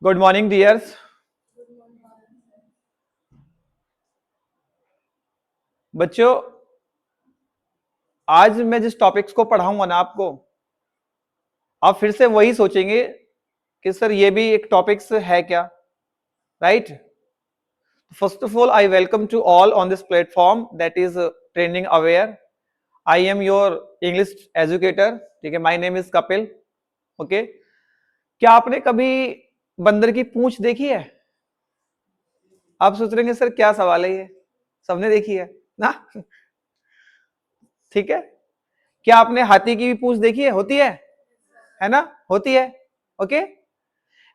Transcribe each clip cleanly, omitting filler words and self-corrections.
Good morning dears. बच्चों, आज मैं जिस टॉपिक्स को पढ़ाऊंगा ना आपको, आप फिर से वही सोचेंगे कि सर ये भी एक टॉपिक्स है क्या, right? First of all, I welcome to all on this platform that is training aware. I am your English educator, ठीक है। My name is Kapil, okay. क्या आपने कभी बंदर की पूंछ देखी है? आप सोच रहे हैं सर क्या सवाल है ये, सबने देखी है ना? ठीक है। क्या आपने हाथी की भी पूंछ देखी है? होती है ना? होती है, ओके।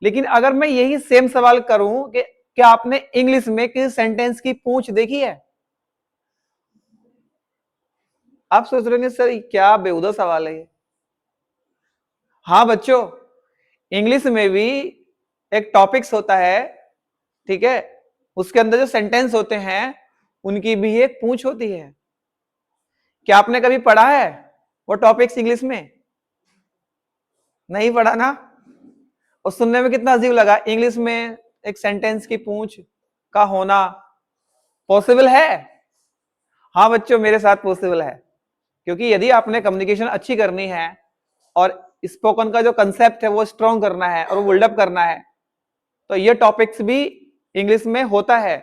लेकिन अगर मैं यही सेम सवाल करूं कि क्या आपने इंग्लिश में किसी सेंटेंस की पूंछ देखी है? आप सोच रहे हैं सर क्या बेहुदा सवाल है ये। हाँ बच्चों, इंग्लिश में भी एक टॉपिक्स होता है, ठीक है। उसके अंदर जो सेंटेंस होते हैं उनकी भी एक पूंछ होती है। क्या आपने कभी पढ़ा है वो टॉपिक्स इंग्लिश में? नहीं पढ़ा ना? और सुनने में कितना अजीब लगा, इंग्लिश में एक सेंटेंस की पूंछ का होना पॉसिबल है? हाँ बच्चों, मेरे साथ पॉसिबल है। क्योंकि यदि आपने कम्युनिकेशन अच्छी करनी है और स्पोकन का जो कंसेप्ट है वो स्ट्रॉन्ग करना है और वो बिल्डअप करना है, तो ये टॉपिक्स भी इंग्लिश में होता है।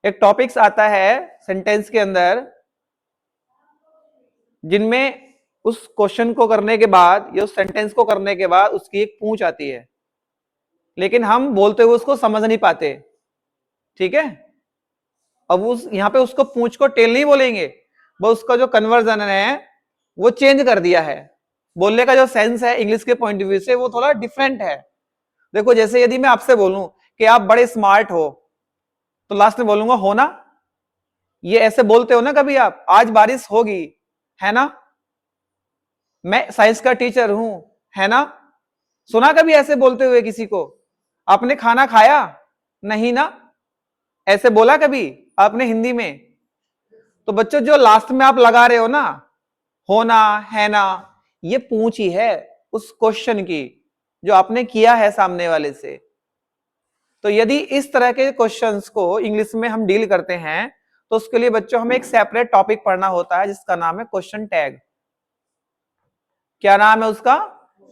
एक टॉपिक्स आता है सेंटेंस के अंदर जिनमें उस क्वेश्चन को करने के बाद या उस सेंटेंस को करने के बाद उसकी एक पूंछ आती है, लेकिन हम बोलते हुए उसको समझ नहीं पाते, ठीक है। अब उस यहां पे उसको पूंछ को टेल नहीं बोलेंगे, वो उसका जो कन्वर्जन है वो चेंज कर दिया है। बोलने का जो सेंस है इंग्लिश के पॉइंट ऑफ व्यू से वो थोड़ा डिफरेंट है। देखो, जैसे यदि मैं आपसे बोलूं कि आप बड़े स्मार्ट हो, तो लास्ट में बोलूंगा हो ना। ये ऐसे बोलते हो ना कभी आप, आज बारिश होगी, है ना? मैं साइंस का टीचर हूं, है ना? सुना कभी ऐसे बोलते हुए किसी को? आपने खाना खाया? नहीं ना? ऐसे बोला कभी आपने हिंदी में? तो बच्चों, जो लास्ट में आप लगा रहे हो ना, होना, है ना, ये पूंछ ही है उस क्वेश्चन की जो आपने किया है सामने वाले से। तो यदि इस तरह के क्वेश्चंस को इंग्लिश में हम डील करते हैं तो उसके लिए बच्चों हमें एक सेपरेट टॉपिक पढ़ना होता है जिसका नाम है क्वेश्चन टैग। क्या नाम है उसका?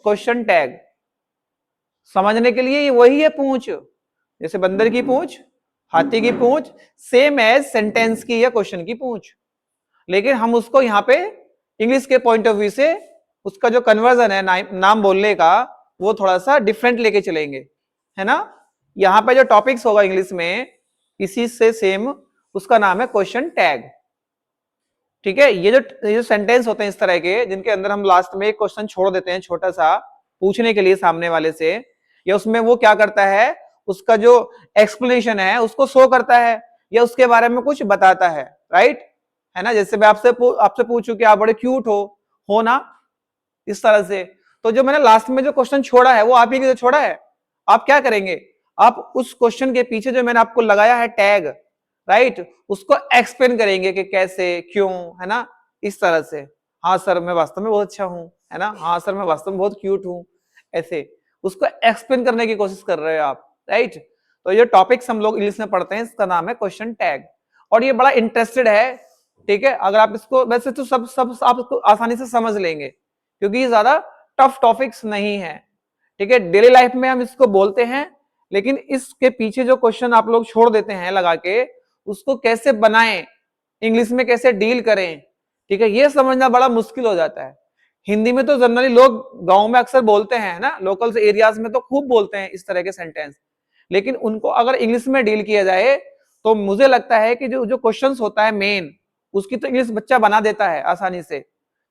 Question tag. समझने के लिए वही है पूंछ, जैसे बंदर की पूंछ, हाथी की पूंछ, सेम एज सेंटेंस की या क्वेश्चन की पूंछ। लेकिन हम उसको यहाँ पे इंग्लिश के पॉइंट ऑफ व्यू से उसका जो कन्वर्जन है नाम बोलने का वो थोड़ा सा डिफरेंट लेके चलेंगे, है ना? यहाँ पे जो टॉपिक्स होगा इंग्लिश में इसी से सेम, उसका नाम है क्वेश्चन टैग, ठीक है। ये जो सेंटेंस होते हैं इस तरह के, जिनके अंदर हम लास्ट में एक क्वेश्चन छोड़ देते हैं छोटा सा पूछने के लिए सामने वाले से, या उसमें वो क्या करता है, उसका जो एक्सप्लेनेशन है उसको शो करता है या उसके बारे में कुछ बताता है, राइट? है ना? जैसे मैं आपसे पूछूं कि आप बड़े क्यूट हो ना, इस तरह से। तो जो मैंने लास्ट में जो क्वेश्चन छोड़ा है वो आप ही के लिए छोड़ा है। आप क्या करेंगे, आप उस क्वेश्चन के पीछे जो मैंने आपको लगाया है टैग, राइट, उसको एक्सप्लेन करेंगे कि कैसे, क्यों, है ना, इस तरह से। हाँ सर मैं वास्तव में बहुत अच्छा हूं, है ना? हाँ सर मैं वास्तव में बहुत क्यूट हूं, ऐसे उसको एक्सप्लेन करने की कोशिश कर रहे हो आप, राइट? तो ये टॉपिक्स हम लोग इंग्लिश में पढ़ते हैं, इसका नाम है क्वेश्चन टैग। और ये बड़ा इंटरेस्टेड है, ठीक है। अगर आप इसको, वैसे तो सब सब आप इसको आसानी से समझ लेंगे क्योंकि ये ज्यादा टफ टॉपिक्स नहीं है, ठीक है। डेली लाइफ में हम इसको बोलते हैं, लेकिन इसके पीछे जो क्वेश्चन आप लोग छोड़ देते हैं लगा के, उसको कैसे बनाएं, इंग्लिश में कैसे डील करें, ठीक है, ये समझना बड़ा मुश्किल हो जाता है। हिंदी में तो जनरली लोग गांव में अक्सर बोलते हैं ना, लोकल एरियाज में तो खूब बोलते हैं इस तरह के सेंटेंस, लेकिन उनको अगर इंग्लिश में डील किया जाए तो मुझे लगता है कि जो जो क्वेश्चंस होता है मेन, उसकी तो इंग्लिश बच्चा बना देता है आसानी से,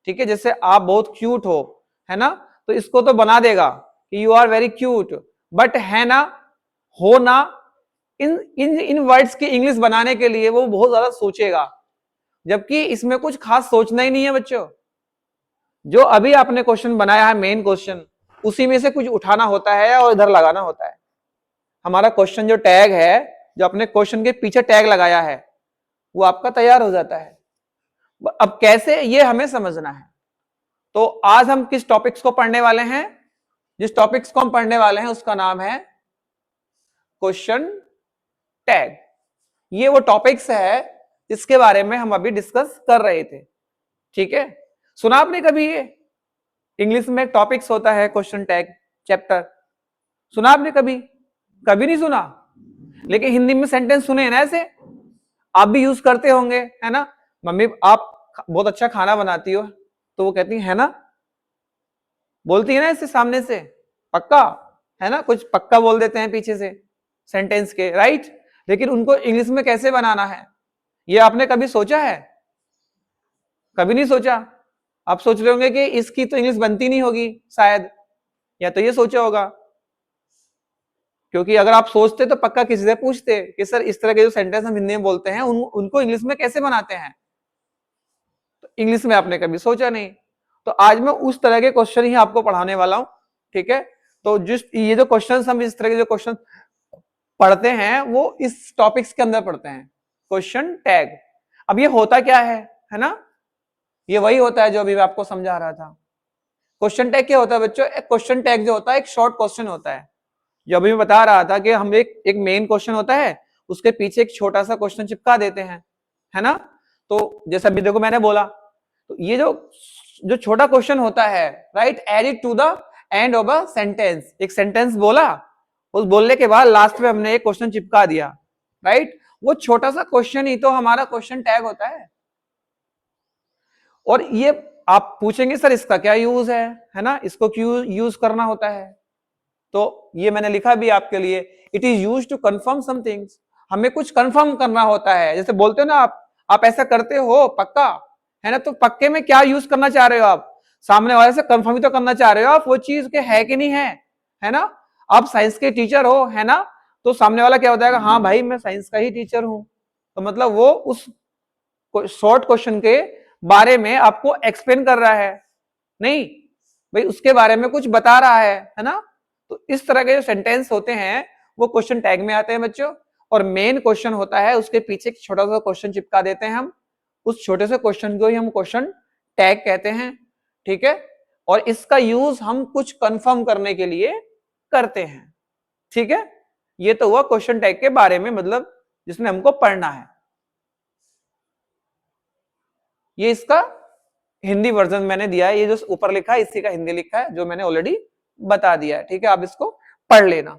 ठीक है। जैसे आप बहुत क्यूट हो, है ना, तो इसको तो बना देगा कि you are very cute, but है ना, हो ना, इन इन इन वर्ड्स की इंग्लिश बनाने के लिए वो बहुत ज्यादा सोचेगा, जबकि इसमें कुछ खास सोचना ही नहीं है बच्चों। जो अभी आपने क्वेश्चन बनाया है मेन क्वेश्चन, उसी में से कुछ उठाना होता है और इधर लगाना होता है। हमारा क्वेश्चन जो टैग है, जो अपने क्वेश्चन के पीछे टैग लगाया है, वो आपका तैयार हो जाता है। अब कैसे, ये हमें समझना है। तो आज हम किस टॉपिक्स को पढ़ने वाले हैं? जिस टॉपिक्स को हम पढ़ने वाले हैं उसका नाम है क्वेश्चन टैग। ये वो टॉपिक्स है जिसके बारे में हम अभी डिस्कस कर रहे थे। ठीक है, सुना आपने कभी ये? इंग्लिश में टॉपिक्स होता है क्वेश्चन टैग चैप्टर, सुना आपने कभी? कभी नहीं सुना, लेकिन हिंदी में सेंटेंस सुने हैं ना ऐसे, आप भी यूज करते होंगे, है ना? मम्मी आप बहुत अच्छा खाना बनाती हो, तो वो कहती है ना, बोलती है ना ऐसे सामने से, पक्का, है ना? कुछ पक्का बोल देते हैं पीछे से सेंटेंस के, राइट? लेकिन उनको इंग्लिश में कैसे बनाना है, ये आपने कभी सोचा है? कभी नहीं सोचा। आप सोच रहे होंगे कि इसकी तो इंग्लिश बनती नहीं होगी शायद, या तो ये सोचा होगा, क्योंकि अगर आप सोचते तो पक्का किसी से पूछते कि सर इस तरह के जो सेंटेंस हम हिंदी में बोलते हैं उनको इंग्लिश में कैसे बनाते हैं। तो इंग्लिश में आपने कभी सोचा नहीं। तो आज मैं उस तरह के क्वेश्चन ही आपको पढ़ाने वाला हूं। ठीक है, तो जिस ये जो क्वेश्चन हम इस तरह के जो क्वेश्चन पढ़ते हैं वो इस टॉपिक्स के अंदर पढ़ते हैं, क्वेश्चन टैग। अब ये होता क्या है ना? ये वही होता है जो अभी मैं आपको समझा रहा था। क्वेश्चन टैग क्या होता है बच्चों? एक क्वेश्चन टैग जो होता है एक शॉर्ट क्वेश्चन होता है, जो अभी मैं बता रहा था कि हम एक मेन क्वेश्चन होता है, उसके पीछे एक छोटा सा क्वेश्चन चिपका देते हैं, है ना? तो जैसे अभी देखो मैंने बोला, तो ये जो छोटा क्वेश्चन होता है, right, add it to the end of a sentence. एक सेंटेंस बोला, उस बोलने के बाद लास्ट में हमने एक क्वेश्चन चिपका दिया, राइट? वो छोटा सा क्वेश्चन ही तो हमारा क्वेश्चन टैग होता है। और ये आप पूछेंगे सर इसका क्या यूज है ना? इसको क्यों यूज करना होता है? तो ये मैंने लिखा भी आपके लिए, it is use to confirm somethings. हमें कुछ कंफर्म करना होता है, जैसे बोलते हो ना आप ऐसा करते हो पक्का, है ना? तो पक्के में क्या यूज करना चाह रहे हो आप? सामने वाले से कंफर्म ही तो करना चाह रहे हो आप वो चीज के है कि नहीं है ना? आप साइंस के टीचर हो, है ना? तो सामने वाला क्या बताएगा, हाँ भाई मैं साइंस का ही टीचर हूं। तो मतलब वो उस शॉर्ट क्वेश्चन के बारे में आपको एक्सप्लेन कर रहा है, नहीं भाई उसके बारे में कुछ बता रहा है ना? तो इस तरह के जो सेंटेंस होते हैं वो क्वेश्चन टैग में आते हैं बच्चों। और मेन क्वेश्चन होता है उसके पीछे एक छोटा सा क्वेश्चन चिपका देते हैं हम, उस छोटे से क्वेश्चन को ही हम क्वेश्चन टैग कहते हैं। ठीक है, और इसका यूज हम कुछ कंफर्म करने के लिए करते हैं। ठीक है, ये तो हुआ क्वेश्चन टैग के बारे में, मतलब जिसमें हमको पढ़ना है। ये इसका हिंदी वर्जन मैंने दिया है, ये जो ऊपर लिखा है इसी का हिंदी लिखा है, जो मैंने ऑलरेडी बता दिया है। ठीक है, आप इसको पढ़ लेना।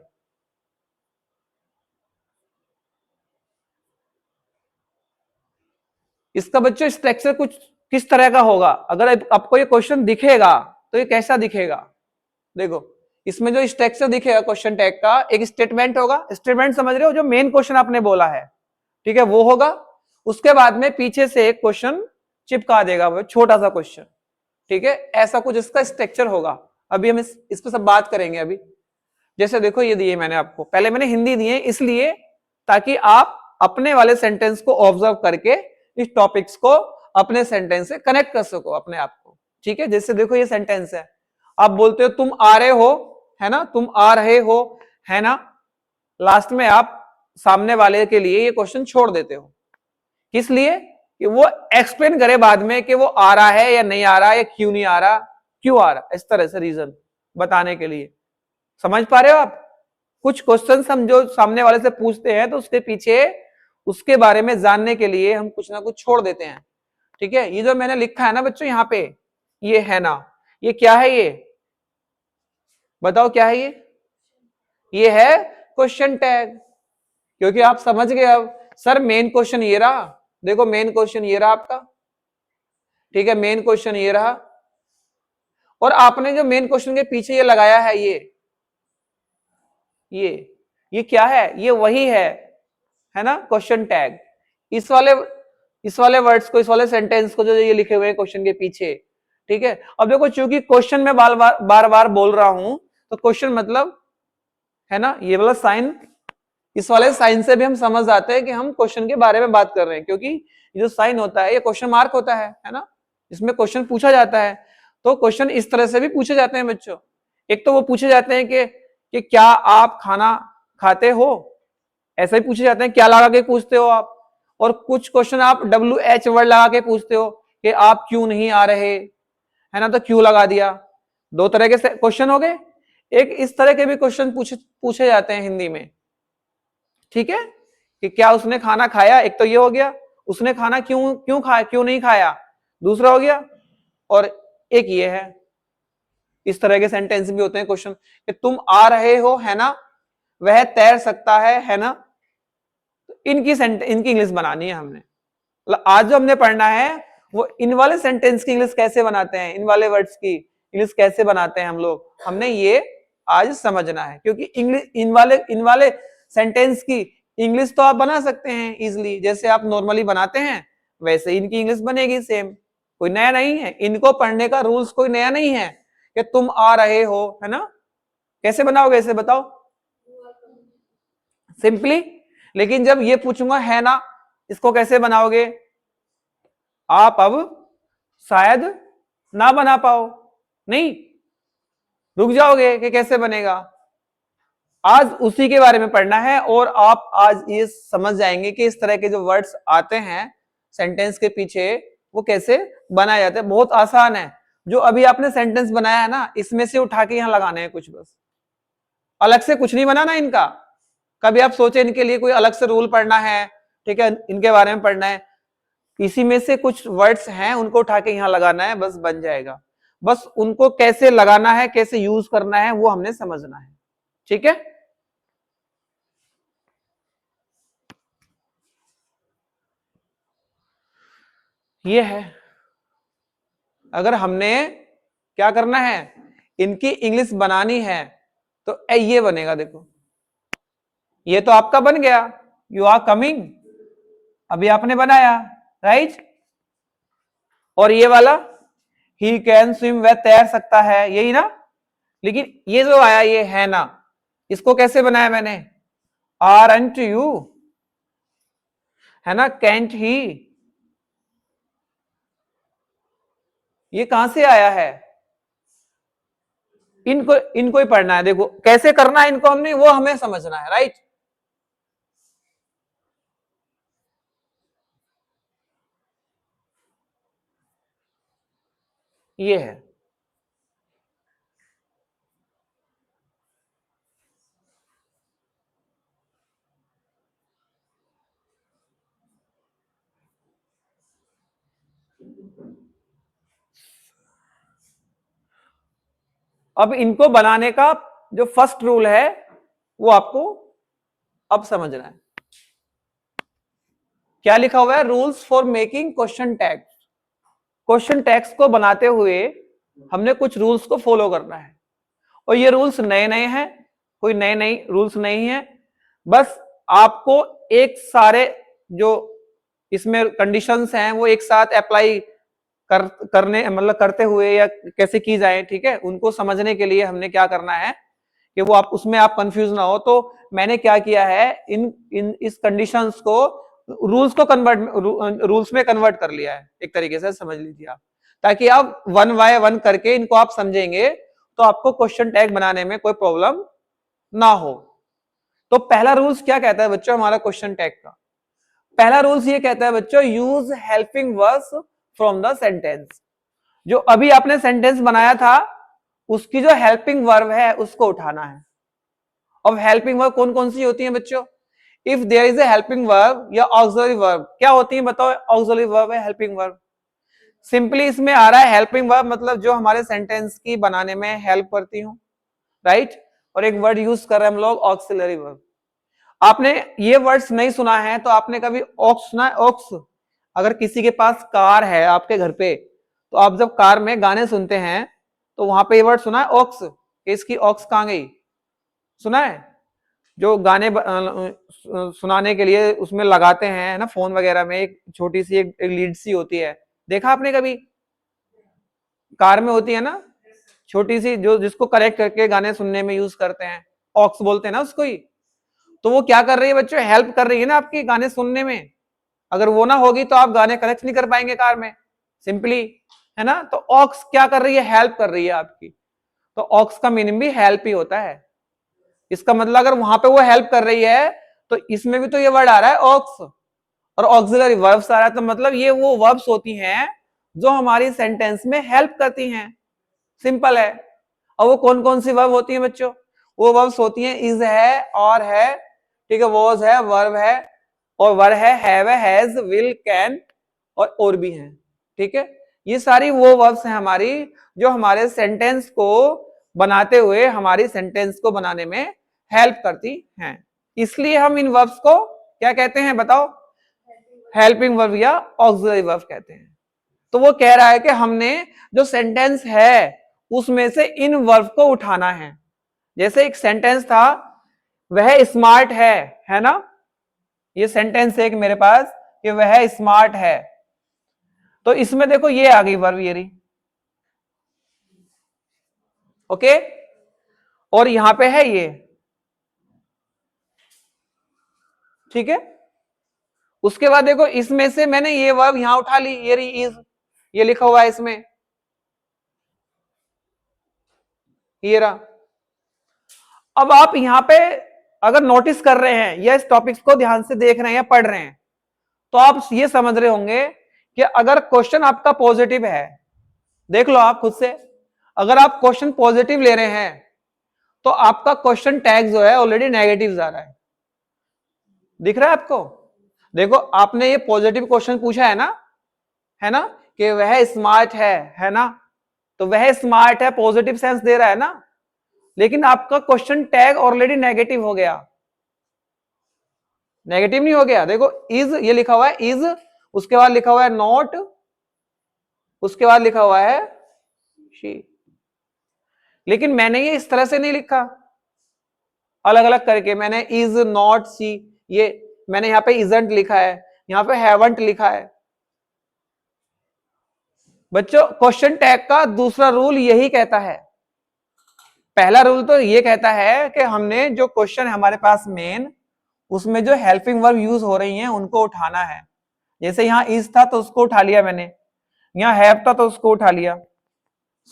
इसका बच्चों स्ट्रक्चर कुछ किस तरह का होगा, अगर आपको ये क्वेश्चन दिखेगा तो ये कैसा दिखेगा? देखो इसमें जो स्ट्रक्चर दिखेगा क्वेश्चन टैग का, एक स्टेटमेंट होगा, स्टेटमेंट समझ रहे हो, जो मेन क्वेश्चन आपने बोला है, ठीक है, वो होगा। उसके बाद में पीछे से एक क्वेश्चन चिपका देगा, वो छोटा सा क्वेश्चन। ठीक है, ऐसा कुछ इसका स्ट्रक्चर होगा। अभी हम इस पे सब बात करेंगे। अभी जैसे देखो ये दिए मैंने आपको, पहले मैंने हिंदी दिए इसलिए ताकि आप अपने वाले सेंटेंस को ऑब्जर्व करके इस टॉपिक्स को अपने सेंटेंस से कनेक्ट कर सको अपने आप को। ठीक है, जैसे देखो ये सेंटेंस है, आप बोलते हो तुम आ रहे हो, है ना? तुम आ रहे हो, है ना? लास्ट में आप सामने वाले के लिए ये क्वेश्चन छोड़ देते हो, किस लिए? कि वो एक्सप्लेन करे बाद में कि वो आ रहा है या नहीं आ रहा, या क्यों नहीं आ रहा, क्यों आ रहा, इस तरह से रीजन बताने के लिए। समझ पा रहे हो आप? कुछ क्वेश्चंस हम जो सामने वाले से पूछते हैं तो उसके पीछे उसके बारे में जानने के लिए हम कुछ ना कुछ छोड़ देते हैं। ठीक है, ये जो मैंने लिखा है ना बच्चों यहाँ पे, ये है ना, ये क्या है? ये बताओ क्या है? ये है क्वेश्चन टैग। क्योंकि आप समझ गए अब, सर मेन क्वेश्चन ये रहा, देखो मेन क्वेश्चन ये रहा आपका। ठीक है, मेन क्वेश्चन ये रहा, और आपने जो मेन क्वेश्चन के पीछे ये लगाया है, ये क्या है? ये वही है ना, क्वेश्चन टैग। इस वाले वर्ड्स को, इस वाले सेंटेंस को जो ये लिखे हुए हैं क्वेश्चन के पीछे। ठीक है, अब देखो चूंकि क्वेश्चन में बार बार बोल रहा हूं, तो क्वेश्चन मतलब, है ना, ये वाला साइन, इस वाले साइन से भी हम समझ जाते हैं कि हम क्वेश्चन के बारे में बात कर रहे हैं, क्योंकि ये जो साइन होता है ये क्वेश्चन मार्क होता है ना, इसमें क्वेश्चन पूछा जाता है। तो क्वेश्चन इस तरह से भी पूछे जाते हैं बच्चों। एक तो वो पूछे जाते हैं कि क्या आप खाना खाते हो, ऐसा ही पूछे जाते हैं, क्या लगा के पूछते हो आप। और कुछ क्वेश्चन आप WH वर्ड लगा के पूछते हो कि आप क्यों नहीं आ रहे, है ना, तो क्यों लगा दिया। दो तरह के क्वेश्चन हो गए। एक इस तरह के भी क्वेश्चन पूछे जाते हैं हिंदी में, ठीक है, कि क्या उसने खाना खाया, एक तो ये हो गया, उसने खाना क्यों क्यों खाया, क्यों नहीं खाया, दूसरा हो गया, और एक ये है। इस तरह के सेंटेंस भी होते हैं क्वेश्चन कि तुम आ रहे हो, है ना, वह तैर सकता है ना। इनकी इंग्लिश बनानी है हमने। मतलब आज जो हमने पढ़ना है वो इन वाले सेंटेंस की इंग्लिश कैसे बनाते हैं, इन वाले वर्ड्स की इंग्लिश कैसे बनाते हैं हम लोग, हमने ये आज समझना है। क्योंकि इंग्लिश इन वाले सेंटेंस की इंग्लिश तो आप बना सकते हैं इजिली, जैसे आप नॉर्मली बनाते हैं वैसे इनकी इंग्लिश बनेगी सेम, कोई नया नहीं है। इनको पढ़ने का रूल्स कोई नया नहीं है कि तुम आ रहे हो, है ना, कैसे बनाओगे इसे बताओ, सिंपली। लेकिन जब ये पूछूंगा है ना, इसको कैसे बनाओगे आप, अब शायद ना बना पाओ, नहीं, रुक जाओगे कि कैसे बनेगा। आज उसी के बारे में पढ़ना है और आप आज ये समझ जाएंगे कि इस तरह के जो वर्ड्स आते हैं सेंटेंस के पीछे वो कैसे बनाए जाते हैं। बहुत आसान है, जो अभी आपने सेंटेंस बनाया है ना, इसमें से उठा के यहां लगाने हैं कुछ, बस अलग से कुछ नहीं बनाना इनका। कभी आप सोचे इनके लिए कोई अलग से रूल पढ़ना है, ठीक है, इनके बारे में पढ़ना है, इसी में से कुछ वर्ड्स हैं उनको उठा के यहां लगाना है, बस बन जाएगा। बस उनको कैसे लगाना है, कैसे यूज करना है, वो हमने समझना है, ठीक है। ये है, अगर हमने क्या करना है, इनकी इंग्लिश बनानी है तो ये बनेगा, देखो ये तो आपका बन गया, यू आर कमिंग, अभी आपने बनाया, राइट। और ये वाला ही कैन स्विम, वह तैर सकता है, यही ना। लेकिन ये जो आया ये है ना, इसको कैसे बनाया मैंने, आरंट यू, है ना, कैंट ही, ये कहां से आया है, इनको ही पढ़ना है। देखो कैसे करना है इनको, हमने वो हमें समझना है, राइट। ये है, अब इनको बनाने का जो फर्स्ट रूल है वो आपको अब समझना है। क्या लिखा हुआ है, rules for making question tags. Question tags को बनाते हुए हमने कुछ रूल्स को फॉलो करना है, और ये रूल्स नए नए हैं, कोई नए नए रूल्स नहीं है। बस आपको एक सारे जो इसमें कंडीशंस हैं वो एक साथ अप्लाई करने मतलब करते हुए या कैसे की जाए, ठीक है, उनको समझने के लिए हमने क्या करना है कि वो आप उसमें आप कंफ्यूज ना हो। तो मैंने क्या किया है, इन इस कंडीशंस को रूल्स में कन्वर्ट कर लिया है, एक तरीके से समझ लीजिए आप, ताकि आप वन बाय वन करके इनको आप समझेंगे तो आपको क्वेश्चन टैग बनाने में कोई प्रॉब्लम ना हो। तो पहला रूल्स क्या कहता है बच्चों, हमारा क्वेश्चन टैग का पहला रूल्स ये कहता है बच्चों, use helping verbs from the sentence. जो अभी आपने सेंटेंस बनाया था उसकी जो हेल्पिंग वर्ब है उसको उठाना है। अब हेल्पिंग वर्ब कौन कौन सी होती है बच्चों, if there is a helping verb या ऑक्सिलरी वर्ब, क्या होती है बताओ, ऑक्सिलरी वर्ब है हेल्पिंग वर्ब। सिंपली इसमें आ रहा है हेल्पिंग वर्ब मतलब जो हमारे सेंटेंस की बनाने में हेल्प करती हूं, राइट। और एक वर्ड यूज कर रहे हैं हम लोग ऑक्सिलरी वर्ब। आपने ये वर्ड्स नहीं सुना है तो आपने कभी ऑक्स सुना है, ऑक्स। अगर किसी के पास कार है आपके घर पे, तो आप जब कार में गाने सुनते हैं तो वहां पे ये वर्ड सुना है ऑक्स, इसकी ऑक्स कहां गई, सुना है। जो गाने सुनाने के लिए उसमें लगाते हैं ना फोन वगैरह में, एक छोटी सी एक लीड सी होती है, देखा आपने कभी, कार में होती है ना छोटी सी, जो जिसको कनेक्ट करके गाने सुनने में यूज करते हैं, ऑक्स बोलते हैं ना उसको ही। तो वो क्या कर रही है बच्चों, हेल्प कर रही है ना आपकी गाने सुनने में। अगर वो ना होगी तो आप गाने कनेक्ट नहीं कर पाएंगे कार में, सिंपली, है ना। तो ऑक्स क्या कर रही है, हेल्प कर रही है आपकी। तो ऑक्स का मीनिंग भी हेल्प ही होता है। इसका मतलब अगर वहां पे वो हेल्प कर रही है तो इसमें भी तो ये वर्ड आ रहा है ऑक्स, और ऑक्सिलरी वर्ब्स आ रहा है, तो मतलब ये वो वर्ब्स होती हैं जो हमारी सेंटेंस में हेल्प करती हैं, सिंपल है। और वो कौन कौन सी वर्ब होती है बच्चों? वो वर्ब्स होती हैं इज है, और है, ठीक है, वॉज है, वर्ब है, और वर है, हैव है, हैज, विल, कैन और भी हैं, ठीक है। ये सारी वो वर्ब्स हैं हमारी जो हमारे सेंटेंस को बनाते हुए हमारी सेंटेंस को बनाने में हेल्प करती हैं। इसलिए हम इन वर्ब्स को क्या कहते हैं बताओ? हेल्पिंग वर्ब या ऑक्सिलरी वर्ब कहते हैं। तो वो कह रहा है कि हमने जो सेंटेंस है उसमें से इन वर्ब को उठाना है। जैसे एक सेंटेंस था, वह स्मार्ट है ना? ये सेंटेंस है एक मेरे पास कि वह स्मार्ट है, तो इसमें देखो ये आ गई वर्ब, ये रही, ओके। और यहां पे है ये, ठीक है। उसके बाद देखो इसमें से मैंने ये वर्ब यहां उठा ली, ये रही इज, ये लिखा हुआ है इसमें, ये रहा। अब आप यहां पे अगर नोटिस कर रहे हैं या इस टॉपिक्स को ध्यान से देख रहे हैं या पढ़ रहे हैं, तो आप ये समझ रहे होंगे कि अगर क्वेश्चन आपका पॉजिटिव है, देख लो आप खुद से, अगर आप क्वेश्चन पॉजिटिव ले रहे हैं तो आपका क्वेश्चन टैग जो है ऑलरेडी नेगेटिव जा रहा है। दिख रहा है आपको? देखो आपने ये पॉजिटिव क्वेश्चन पूछा है ना, कि वह स्मार्ट है ना, तो वह स्मार्ट है पॉजिटिव सेंस दे रहा है ना, लेकिन आपका क्वेश्चन टैग ऑलरेडी नेगेटिव हो गया। नेगेटिव नहीं हो गया? देखो इज ये लिखा हुआ है इज, उसके बाद लिखा हुआ है नॉट, उसके बाद लिखा हुआ है शी। लेकिन मैंने ये इस तरह से नहीं लिखा, अलग अलग करके मैंने इज नॉट सी, ये मैंने यहां पे इजंट लिखा है, यहां पे हैवंट लिखा है। बच्चों क्वेश्चन टैग का दूसरा रूल यही कहता है, पहला रूल तो ये कहता है कि हमने जो क्वेश्चन है हमारे पास मेन, उसमें जो हेल्पिंग वर्ब यूज हो रही हैं उनको उठाना है। जैसे यहां इज था तो उसको उठा लिया मैंने, यहां हैव था तो उसको उठा लिया,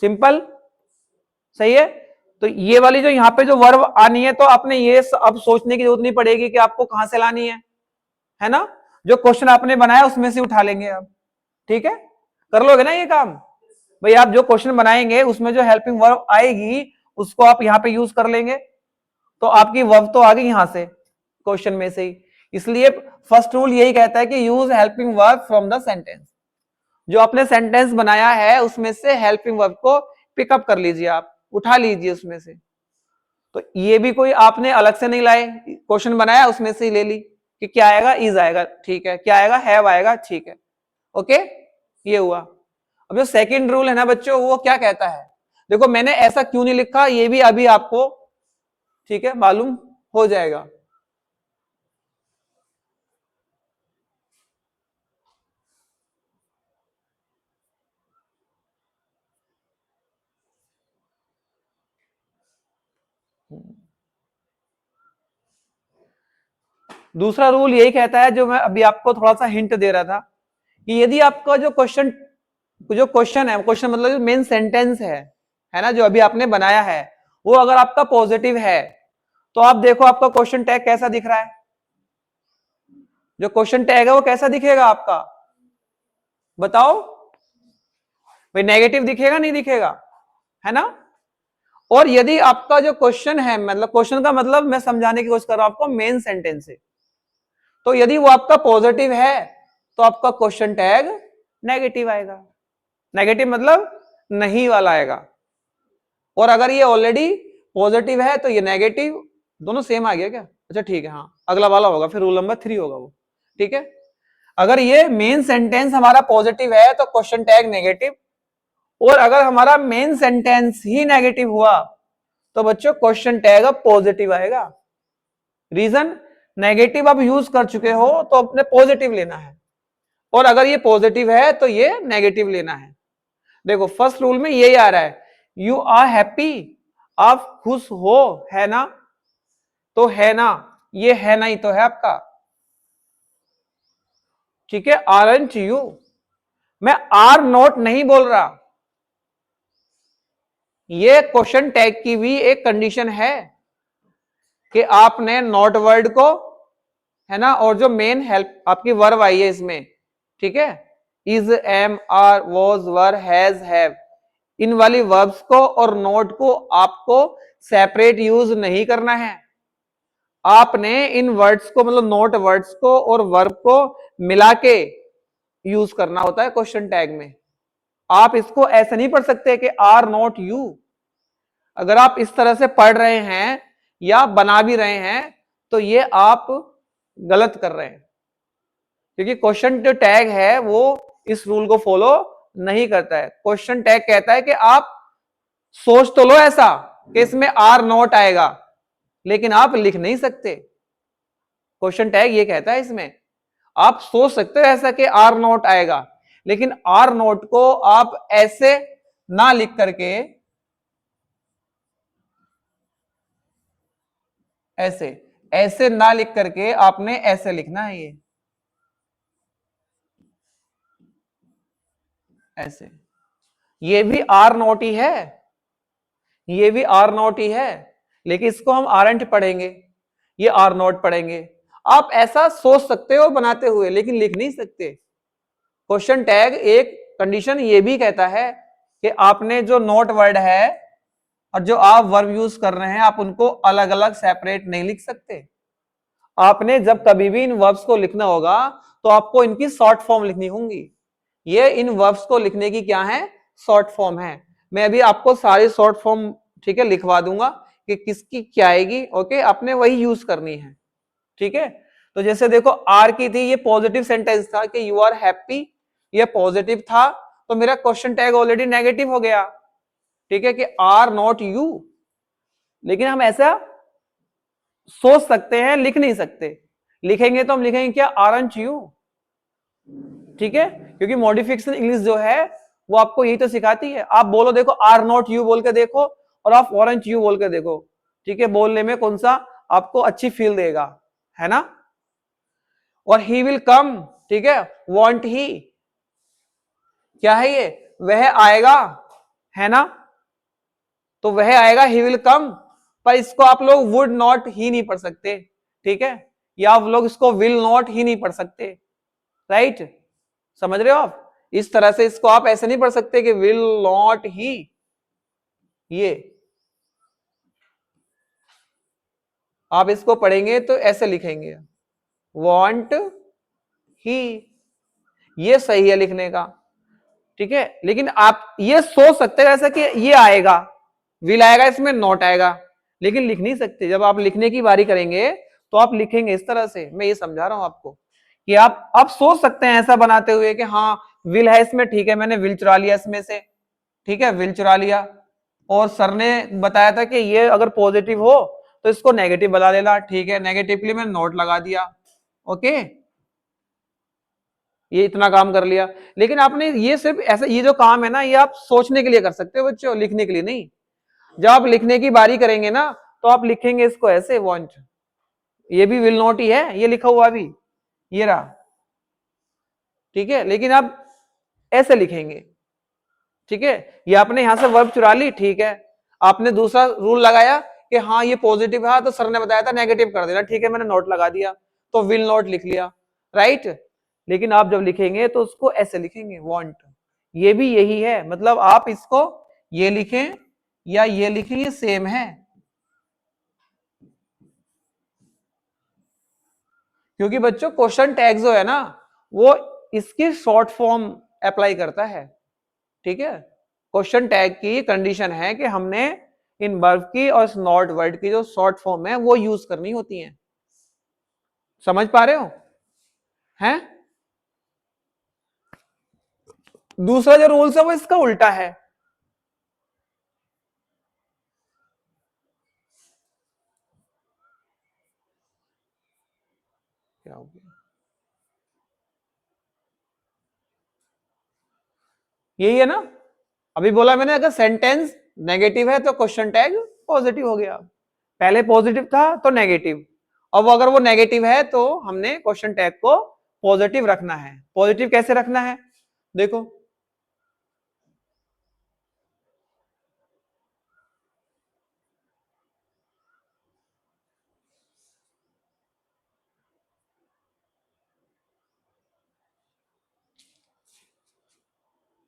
सिंपल, सही है। तो ये वाली जो यहाँ पे जो वर्ब आनी है, तो आपने ये अब सोचने की जरूरत नहीं पड़ेगी कि आपको कहां से लानी है ना? जो क्वेश्चन आपने बनाया उसमें से उठा लेंगे अब, ठीक है। कर लोगे ना ये काम? भाई आप जो क्वेश्चन बनाएंगे उसमें जो हेल्पिंग वर्ब आएगी उसको आप यहाँ पे यूज कर लेंगे, तो आपकी वर्ब तो आ गई यहां से क्वेश्चन में से ही। इसलिए फर्स्ट रूल यही कहता है कि use helping verb from the sentence. जो आपने सेंटेंस बनाया है उसमें से हेल्पिंग वर्ब को पिकअप कर लीजिए, आप उठा लीजिए उसमें से। तो ये भी कोई आपने अलग से नहीं लाए, क्वेश्चन बनाया उसमें से ही ले ली कि क्या आएगा, इज आएगा, ठीक है, क्या आएगा, हैव आएगा, ठीक है, ओके, ये हुआ। अब जो सेकंड रूल है ना बच्चों, वो क्या कहता है, देखो मैंने ऐसा क्यों नहीं लिखा ये भी अभी आपको, ठीक है, मालूम हो जाएगा। दूसरा रूल यही कहता है, जो मैं अभी आपको थोड़ा सा हिंट दे रहा था, कि यदि आपका जो क्वेश्चन है, क्वेश्चन मतलब जो मेन सेंटेंस है ना, जो अभी आपने बनाया है, वो अगर आपका पॉजिटिव है, तो आप देखो आपका क्वेश्चन टैग कैसा दिख रहा है। जो क्वेश्चन टैग है वो कैसा दिखेगा आपका, बताओ भाई, नेगेटिव दिखेगा नहीं दिखेगा, है ना? और यदि आपका जो क्वेश्चन है, मतलब क्वेश्चन का मतलब मैं समझाने की कोशिश कर रहा हूं आपको, मेन सेंटेंस है, तो यदि वो आपका पॉजिटिव है तो आपका क्वेश्चन टैग नेगेटिव आएगा। नेगेटिव मतलब नहीं वाला आएगा। और अगर ये ऑलरेडी पॉजिटिव है तो ये नेगेटिव, दोनों सेम आ गया क्या? अच्छा ठीक है, हाँ अगला वाला होगा, फिर रूल नंबर 3 होगा वो, ठीक है। अगर ये मेन सेंटेंस हमारा पॉजिटिव है तो क्वेश्चन टैग नेगेटिव, और अगर हमारा मेन सेंटेंस ही नेगेटिव हुआ तो बच्चों क्वेश्चन टैग अब पॉजिटिव आएगा। रीजन, नेगेटिव अब यूज कर चुके हो तो अपने पॉजिटिव लेना है, और अगर ये पॉजिटिव है तो ये नेगेटिव लेना है। देखो फर्स्ट रूल में यही आ रहा है, यू आर हैप्पी, आप खुश हो, है ना, तो है ना, ये है ना ही तो है आपका, ठीक है। आरंट यू, मैं आर नॉट नहीं बोल रहा, ये क्वेश्चन टैग की भी एक कंडीशन है कि आपने नॉट वर्ड को, है ना, और जो मेन हेल्प आपकी वर्ब आई है इसमें, ठीक है, is, am, are, was, were, has, have, इन वाली वर्ब्स को और नोट को आपको सेपरेट यूज नहीं करना है। आपने इन वर्ड्स को मतलब नोट वर्ड्स को और वर्ब को मिला के यूज करना होता है क्वेश्चन टैग में। आप इसको ऐसे नहीं पढ़ सकते कि आर नॉट यू। अगर आप इस तरह से पढ़ रहे हैं या बना भी रहे हैं तो ये आप गलत कर रहे हैं, क्योंकि क्वेश्चन जो टैग है वो इस रूल को फॉलो नहीं करता है। क्वेश्चन टैग कहता है कि आप सोच तो लो ऐसा कि इसमें आर नॉट आएगा, लेकिन आप लिख नहीं सकते। क्वेश्चन टैग ये कहता है इसमें आप सोच सकते हो ऐसा कि आर नॉट आएगा, लेकिन आर नॉट को आप ऐसे ना लिख करके ऐसे ऐसे ना लिख करके आपने ऐसे लिखना है। ये ऐसे, ये भी आर नॉट ही है, ये भी आर नॉट ही है, लेकिन इसको हम आर एंट पढ़ेंगे, ये आर नॉट पढ़ेंगे। आप ऐसा सोच सकते हो बनाते हुए, लेकिन लिख नहीं सकते। क्वेश्चन टैग एक कंडीशन ये भी कहता है कि आपने जो नोट वर्ड है और जो आप वर्ब यूज कर रहे हैं आप उनको अलग अलग सेपरेट नहीं लिख सकते। आपने जब कभी भी इन वर्ब्स को लिखना होगा तो आपको इनकी शॉर्ट फॉर्म लिखनी होंगी। ये इन वर्ब्स को लिखने की क्या है, शॉर्ट फॉर्म है। मैं अभी आपको सारी शॉर्ट फॉर्म ठीक है लिखवा दूंगा कि किसकी क्या आएगी। ओके, आपने वही यूज करनी है। ठीक है, तो जैसे देखो आर की थी, ये पॉजिटिव सेंटेंस था कि यू आर हैप्पी, ये पॉजिटिव था, तो मेरा क्वेश्चन टैग ऑलरेडी नेगेटिव हो गया। ठीक है, कि आर नॉट यू, लेकिन हम ऐसा सोच सकते हैं, लिख नहीं सकते। लिखेंगे तो हम लिखेंगे क्या, आरंट यू। ठीक है, क्योंकि मॉडिफिकेशन इंग्लिश जो है वो आपको यही तो सिखाती है। आप बोलो देखो आर नॉट यू बोल के देखो और आप ऑरेंज यू बोल के देखो, ठीक है, बोलने में कौन सा आपको अच्छी फील देगा, है ना। और ही विल कम, ठीक है, वॉन्ट ही, क्या है ये, वह आएगा, है ना, तो वह आएगा, ही विल कम। पर इसको आप लोग वुड नॉट ही नहीं पढ़ सकते, ठीक है, या आप लोग इसको विल नॉट ही नहीं पढ़ सकते। राइट, समझ रहे हो आप, इस तरह से इसको आप ऐसे नहीं पढ़ सकते कि विल नॉट ही, ये आप इसको पढ़ेंगे तो ऐसे लिखेंगे वॉन्ट ही, ये सही है लिखने का। ठीक है, लेकिन आप ये सोच सकते हैं ऐसा कि ये आएगा, विल आएगा, इसमें नॉट आएगा, लेकिन लिख नहीं सकते। जब आप लिखने की बारी करेंगे तो आप लिखेंगे इस तरह से। मैं ये समझा रहा हूं आपको कि आप सोच सकते हैं ऐसा बनाते हुए कि हाँ विल है इसमें, ठीक है, मैंने विल चुरा लिया इसमें से, ठीक है, विल चुरा लिया। और सर ने बताया था कि ये अगर पॉजिटिव हो तो इसको नेगेटिव बना लेना, ठीक है, नेगेटिवली मैंने नोट लगा दिया। ओके, ये इतना काम कर लिया। लेकिन आपने ये सिर्फ ऐसा, ये जो काम है ना ये आप सोचने के लिए कर सकते हो बच्चों, लिखने के लिए नहीं। जब आप लिखने की बारी करेंगे ना तो आप लिखेंगे इसको ऐसे वांट, ये भी विल नॉट ही है, ये लिखा हुआ भी ये रहा, ठीक है, लेकिन आप ऐसे लिखेंगे। ठीक है, ये आपने यहां से वर्ब चुरा ली, ठीक है, आपने दूसरा रूल लगाया कि हाँ ये पॉजिटिव है तो सर ने बताया था नेगेटिव कर देना, ठीक है, मैंने नोट लगा दिया तो विल नॉट लिख लिया। राइट, लेकिन आप जब लिखेंगे तो उसको ऐसे लिखेंगे वांट। ये भी यही है, मतलब आप इसको ये लिखें या ये लिखें, ये सेम है, क्योंकि बच्चों क्वेश्चन टैग जो है ना वो इसकी शॉर्ट फॉर्म अप्लाई करता है। ठीक है, क्वेश्चन टैग की कंडीशन है कि हमने इन वर्ब की और इस नॉट वर्ड की जो शॉर्ट फॉर्म है वो यूज करनी होती है। समझ पा रहे हो, हैं। दूसरा जो रूल्स है वो इसका उल्टा है। क्या हो गया, यही है ना, अभी बोला मैंने अगर सेंटेंस नेगेटिव है तो क्वेश्चन टैग पॉजिटिव हो गया, पहले पॉजिटिव था तो नेगेटिव, अब अगर वो नेगेटिव है तो हमने क्वेश्चन टैग को पॉजिटिव रखना है। पॉजिटिव कैसे रखना है, देखो,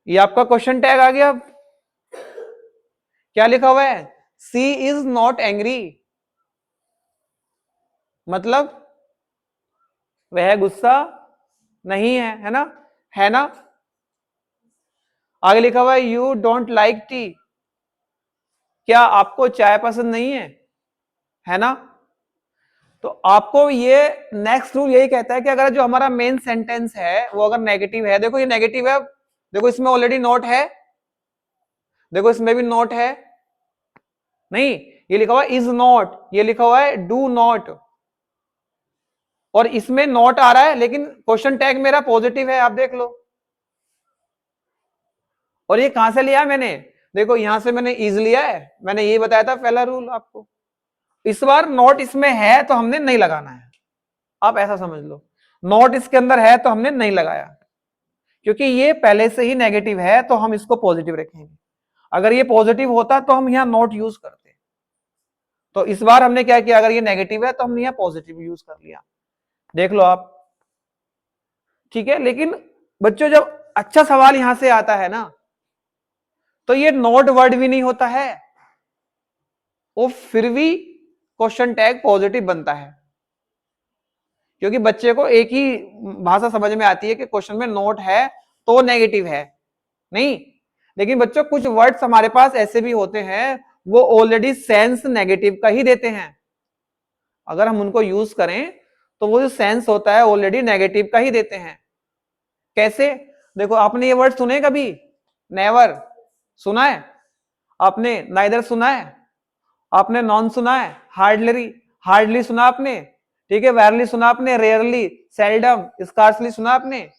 ये आपका क्वेश्चन टैग आ गया। क्या लिखा हुआ है? सी इज नॉट एंग्री, मतलब वह गुस्सा नहीं है ना, है ना। आगे लिखा हुआ है यू डोंट लाइक टी, क्या आपको चाय पसंद नहीं है ना। तो आपको ये नेक्स्ट रूल यही कहता है कि अगर जो हमारा मेन सेंटेंस है वो अगर नेगेटिव है, देखो ये नेगेटिव है, देखो इसमें ऑलरेडी नोट है, देखो इसमें भी नोट है, नहीं ये लिखा हुआ इज नॉट, ये लिखा हुआ है डू नॉट, और इसमें नॉट आ रहा है लेकिन क्वेश्चन टैग मेरा पॉजिटिव है, आप देख लो। और ये कहां से लिया मैंने, देखो यहां से मैंने इज लिया है, मैंने ये बताया था पहला रूल आपको। इस बार नॉट इसमें है तो हमने नहीं लगाना है, आप ऐसा समझ लो, नॉट इसके अंदर है तो हमने नहीं लगाया, क्योंकि ये पहले से ही नेगेटिव है तो हम इसको पॉजिटिव रखेंगे। अगर ये पॉजिटिव होता तो हम यहां नॉट यूज करते, तो इस बार हमने क्या किया, अगर ये नेगेटिव है तो हमने यहां पॉजिटिव यूज कर लिया, देख लो आप, ठीक है। लेकिन बच्चों जब अच्छा सवाल यहां से आता है ना, तो ये नॉट वर्ड भी नहीं होता है, वो फिर भी क्वेश्चन टैग पॉजिटिव बनता है, क्योंकि बच्चे को एक ही भाषा समझ में आती है कि क्वेश्चन में नोट है तो नेगेटिव है नहीं। लेकिन बच्चों कुछ वर्ड्स हमारे पास ऐसे भी होते हैं वो ऑलरेडी सेंस नेगेटिव का ही देते हैं, अगर हम उनको यूज करें तो वो जो सेंस होता है ऑलरेडी नेगेटिव का ही देते हैं। कैसे, देखो आपने ये वर्ड सुने कभी, नेवर सुना है आपने, नाइदर सुना है आपने, नॉन सुना है, हार्डली हार्डली सुना आपने, ठीक है, वेरली सुना आपने, रेयरली, सेल्डम, स्कार्सली सुना आपने।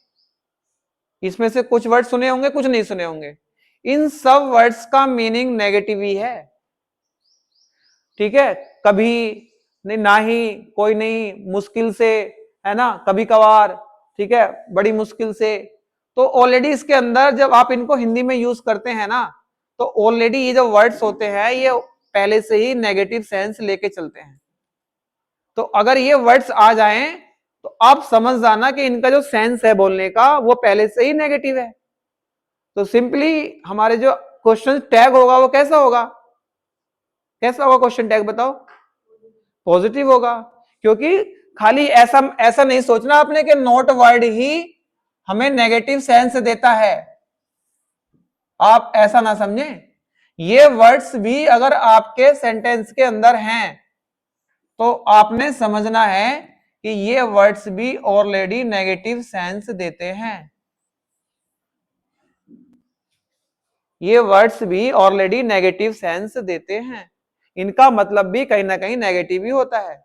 इसमें से कुछ वर्ड सुने होंगे, कुछ नहीं सुने होंगे, इन सब वर्ड्स का मीनिंग नेगेटिव ही है, ठीक है। कभी नहीं, ना ही, कोई नहीं, मुश्किल से, है ना, कभी कभार, ठीक है, बड़ी मुश्किल से। तो ऑलरेडी इसके अंदर जब आप इनको हिंदी में यूज करते हैं ना, तो ऑलरेडी ये जो वर्ड्स होते हैं ये पहले से ही नेगेटिव सेंस लेके चलते हैं। तो अगर ये वर्ड्स आ जाएं तो आप समझ जाना कि इनका जो सेंस है बोलने का वो पहले से ही नेगेटिव है। तो सिंपली हमारे जो क्वेश्चन टैग होगा वो कैसा होगा, कैसा होगा क्वेश्चन टैग बताओ, पॉजिटिव होगा। क्योंकि खाली ऐसा ऐसा नहीं सोचना आपने कि नॉट वर्ड ही हमें नेगेटिव सेंस देता है, आप ऐसा ना समझें। ये वर्ड्स भी अगर आपके सेंटेंस के अंदर हैं तो आपने समझना है कि ये वर्ड्स भी ऑलरेडी नेगेटिव सेंस देते हैं, ये वर्ड्स भी ऑलरेडी नेगेटिव सेंस देते हैं, इनका मतलब भी कहीं ना कहीं नेगेटिव ही होता है।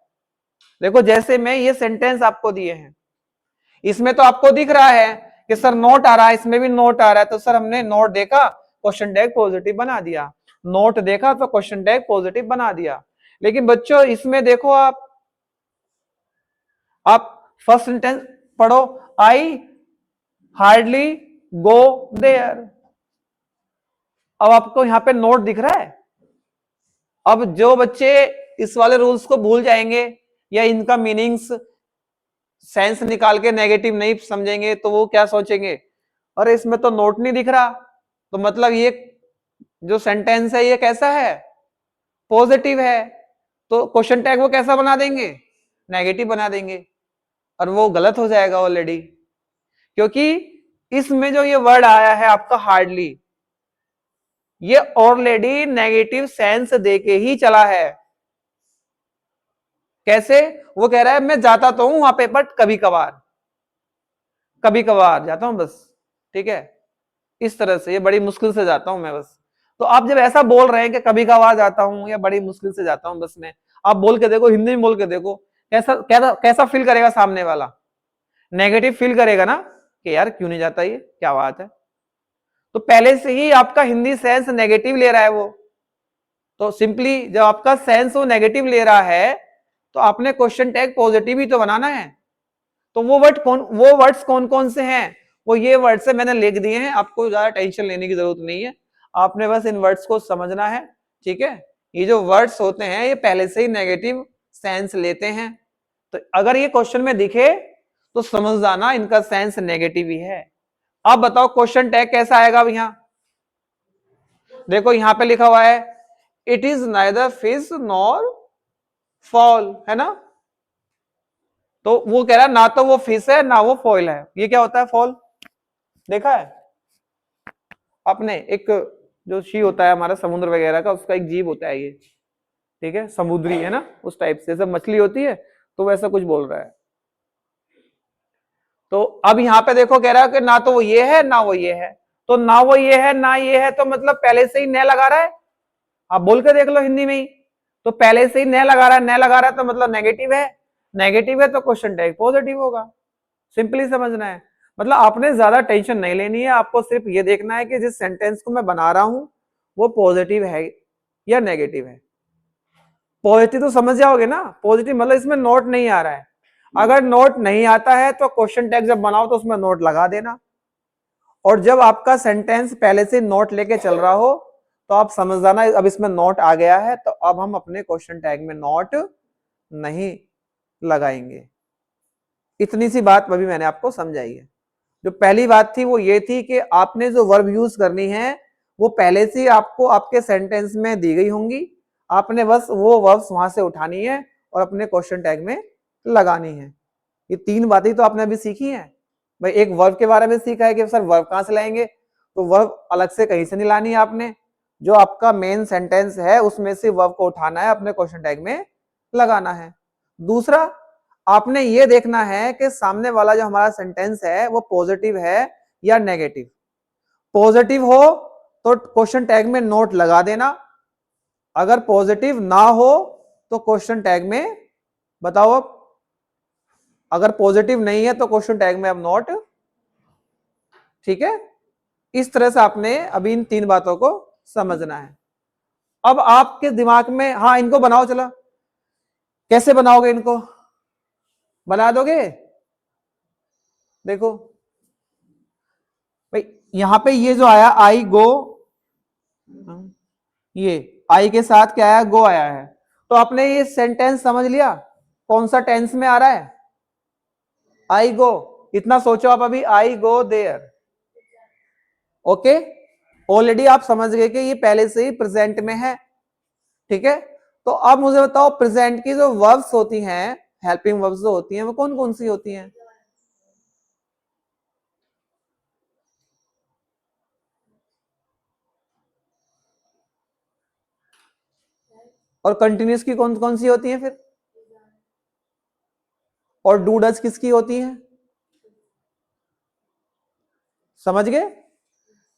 देखो जैसे मैं ये सेंटेंस आपको दिए हैं, इसमें तो आपको दिख रहा है कि सर नोट आ रहा है, इसमें भी नोट आ रहा है, तो सर हमने नोट देखा क्वेश्चन टैग पॉजिटिव बना दिया, नोट देखा तो क्वेश्चन टैग पॉजिटिव बना दिया। लेकिन बच्चों इसमें देखो आप फर्स्ट सेंटेंस पढ़ो, आई हार्डली गो देयर, अब आपको यहां पे नोट दिख रहा है। अब जो बच्चे इस वाले रूल्स को भूल जाएंगे या इनका मीनिंग्स सेंस निकाल के नेगेटिव नहीं समझेंगे तो वो क्या सोचेंगे, अरे इसमें तो नोट नहीं दिख रहा, तो मतलब ये जो सेंटेंस है ये कैसा है, पॉजिटिव है, तो क्वेश्चन टैग वो कैसा बना देंगे, नेगेटिव बना देंगे, और वो गलत हो जाएगा ऑलरेडी। क्योंकि इसमें जो ये वर्ड आया है आपका हार्डली, ये ऑलरेडी नेगेटिव सेंस देके ही चला है। कैसे, वो कह रहा है मैं जाता तो हूं वहां पे बट कभी कभार जाता हूं बस, ठीक है, इस तरह से, ये बड़ी मुश्किल से जाता हूं मैं बस। तो आप जब ऐसा बोल रहे हैं कि कभी कभार जाता हूं या बड़ी मुश्किल से जाता हूं बस में, आप बोल के देखो, हिंदी में बोल के देखो, कैसा कैसा कैसा फील करेगा सामने वाला, नेगेटिव फील करेगा ना, कि यार क्यों नहीं जाता ये, क्या बात है। तो पहले से ही आपका हिंदी सेंस नेगेटिव ले रहा है वो, तो सिंपली जब आपका सेंस वो नेगेटिव ले रहा है तो आपने क्वेश्चन टैग पॉजिटिव ही तो बनाना है। तो वो वर्ड्स कौन कौन से हैं, वो ये वर्ड्स है, मैंने लिख दिए हैं, आपको ज्यादा टेंशन लेने की जरूरत नहीं है, आपने बस इन वर्ड्स को समझना है, ठीक है। ये जो वर्ड्स होते हैं ये पहले से ही नेगेटिव सेंस लेते हैं, तो अगर ये क्वेश्चन में दिखे तो समझ जाना इनका सेंस नेगेटिव ही है। अब बताओ क्वेश्चन टैग कैसा आएगा, अब यहां देखो यहां पे लिखा हुआ है it is neither fish nor fall, है ना। तो वो कह रहा है ना तो वो फिश है ना वो फॉल है। ये क्या होता है फॉल, देखा है आपने, एक जो शी होता है हमारा समुद्र वगैरह का, उसका एक जीव होता है ये, ठीक है, समुद्री, है ना, उस टाइप से, जैसे मछली होती है तो वैसा कुछ बोल रहा है। तो अब यहां पे देखो कह रहा है कि ना तो वो ये है ना वो ये है, तो ना वो ये है ना ये है तो मतलब पहले से ही न लगा रहा है। आप बोल के देख लो हिंदी में ही, तो पहले से ही न लगा रहा है, न लगा रहा है तो मतलब नेगेटिव है, नेगेटिव है तो क्वेश्चन टैग पॉजिटिव होगा। सिंपली समझना है, मतलब आपने ज्यादा टेंशन नहीं लेनी है, आपको सिर्फ ये देखना है कि जिस सेंटेंस को मैं बना रहा हूं वो पॉजिटिव है या नेगेटिव है। पॉजिटिव तो समझ जाओगे ना, पॉजिटिव मतलब इसमें नोट नहीं आ रहा है। अगर नोट नहीं आता है तो क्वेश्चन टैग जब बनाओ तो उसमें नोट लगा देना, और जब आपका सेंटेंस पहले से नोट लेके चल रहा हो तो आप समझ जाना अब इसमें नोट आ गया है, तो अब हम अपने क्वेश्चन टैग में नोट नहीं लगाएंगे। इतनी सी बात अभी मैंने आपको समझाई है। जो पहली बात थी वो ये थी कि आपने जो वर्ब यूज करनी है वो पहले से आपको आपके सेंटेंस में दी गई होंगी, आपने बस वो वर्ब्स वहां से उठानी है और अपने क्वेश्चन टैग में लगानी है। ये तीन बातें तो आपने अभी सीखी हैं भाई। एक वर्ब के बारे में सीखा है कि सर वर्ब कहां से लाएंगे, तो वर्ब अलग से कहीं से नहीं लानी है आपने, जो आपका मेन सेंटेंस है उसमें से वर्ब को उठाना है, अपने क्वेश्चन टैग में लगाना है। दूसरा, आपने ये देखना है कि सामने वाला जो हमारा सेंटेंस है वो पॉजिटिव है या नेगेटिव। पॉजिटिव हो तो क्वेश्चन टैग में नोट लगा देना, अगर पॉजिटिव ना हो तो क्वेश्चन टैग में बताओ अब, अगर पॉजिटिव नहीं है तो क्वेश्चन टैग में अब नोट, ठीक है। इस तरह से आपने अभी इन तीन बातों को समझना है। अब आपके दिमाग में, हाँ इनको बनाओ, चलो कैसे बनाओगे इनको, बना दोगे, देखो भाई यहां पे ये जो आया आई गो, ये आई के साथ क्या आया, गो आया है, तो आपने ये सेंटेंस समझ लिया कौन सा टेंस में आ रहा है, आई गो। इतना सोचो आप अभी, आई गो देयर, ओके। ऑलरेडी आप समझ गए कि ये पहले से ही प्रेजेंट में है, ठीक है। तो अब मुझे बताओ प्रेजेंट की जो वर्ब्स होती हैं, हेल्पिंग वर्ब्स जो होती हैं वो कौन कौन सी होती हैं, और कंटिन्यूस की कौन कौन सी होती हैं फिर, और डू डज किसकी होती हैं, समझ गए।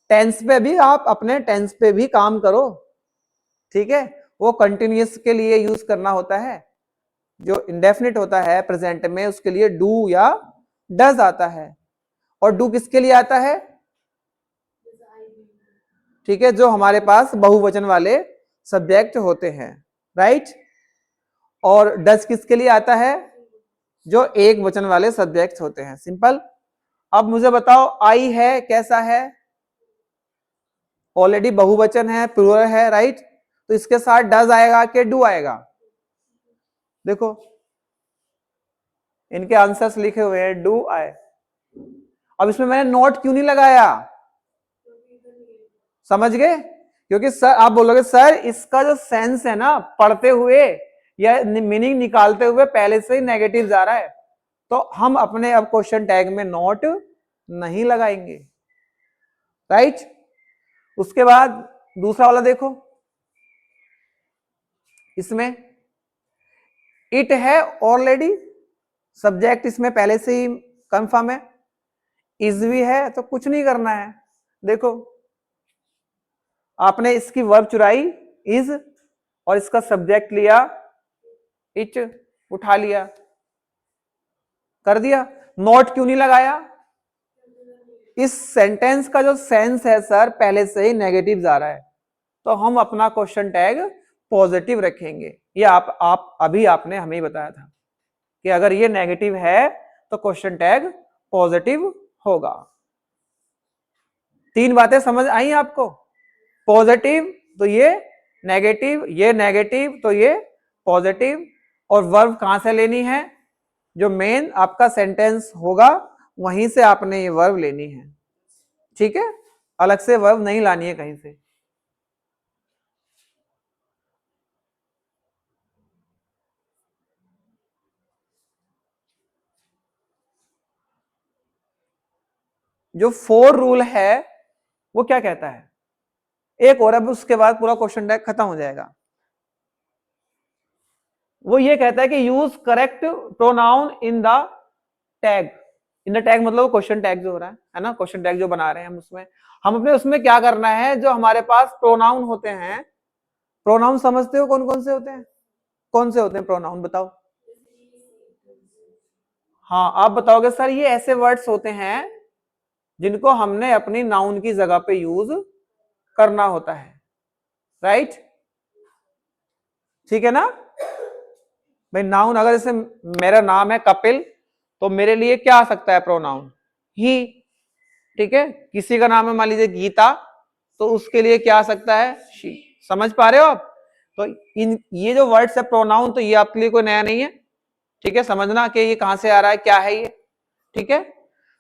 टेंस पे भी आप अपने टेंस पे भी काम करो, ठीक है। वो कंटिन्यूस के लिए यूज करना होता है, जो इंडेफिनिट होता है प्रेजेंट में उसके लिए डू या डज आता है, और डू किसके लिए आता है, ठीक है, जो हमारे पास बहुवचन वाले सब्जेक्ट होते हैं, राइट। और डज किसके लिए आता है, जो एक वचन वाले सब्जेक्ट होते हैं, सिंपल। अब मुझे बताओ आई है कैसा है, ऑलरेडी बहुवचन है, प्लूरल है, राइट। तो इसके साथ डज आएगा कि डू आएगा, देखो इनके आंसर्स लिखे हुए हैं, डू आए। अब इसमें मैंने नोट क्यों नहीं लगाया, समझ गए, क्योंकि सर आप बोलोगे सर इसका जो सेंस है ना पढ़ते हुए या मीनिंग निकालते हुए पहले से ही नेगेटिव जा रहा है, तो हम अपने अब क्वेश्चन टैग में नोट नहीं लगाएंगे, राइट। उसके बाद दूसरा वाला देखो, इसमें इट है ऑलरेडी, सब्जेक्ट इसमें पहले से ही कंफर्म है, इज भी है तो कुछ नहीं करना है, देखो आपने इसकी वर्ब चुराई इज, और इसका सब्जेक्ट लिया इट, उठा लिया, कर दिया। नोट क्यों नहीं लगाया, इस सेंटेंस का जो सेंस है सर पहले से ही नेगेटिव जा रहा है, तो हम अपना क्वेश्चन टैग पॉजिटिव रखेंगे। ये आप अभी आपने हमें बताया था कि अगर ये नेगेटिव है तो क्वेश्चन टैग पॉजिटिव होगा। तीन बातें समझ आई आपको, पॉजिटिव तो ये नेगेटिव तो ये पॉजिटिव, और वर्ब कहां से लेनी है, जो मेन आपका सेंटेंस होगा वहीं से आपने ये वर्ब लेनी है, ठीक है, अलग से वर्ब नहीं लानी है कहीं से। जो फोर रूल है वो क्या कहता है, एक और अब उसके बाद पूरा क्वेश्चन टैग खत्म हो जाएगा। वो ये कहता है कि use correct pronoun in the tag. In the tag मतलब क्वेश्चन टैग जो हो रहा है ना, क्वेश्चन टैग जो बना रहे हैं हम उसमें, हम अपने उसमें क्या करना है, जो हमारे पास प्रोनाउन होते हैं, प्रोनाउन समझते हो कौन कौन से होते हैं, कौन से होते हैं प्रोनाउन बताओ। हाँ आप बताओगे सर ये ऐसे वर्ड्स होते हैं जिनको हमने अपनी नाउन की जगह पे यूज करना होता है, राइट, ठीक है ना भाई। नाउन अगर जैसे मेरा नाम है कपिल, तो मेरे लिए क्या आ सकता है प्रोनाउन, ही, ठीक है। किसी का नाम है मान लीजिए गीता, तो उसके लिए क्या आ सकता है, शी। समझ पा रहे हो आप। तो इन ये जो वर्ड्स है प्रोनाउन, तो ये आपके लिए कोई नया नहीं है, ठीक है, समझना कि ये कहां से आ रहा है, क्या है ये, ठीक है।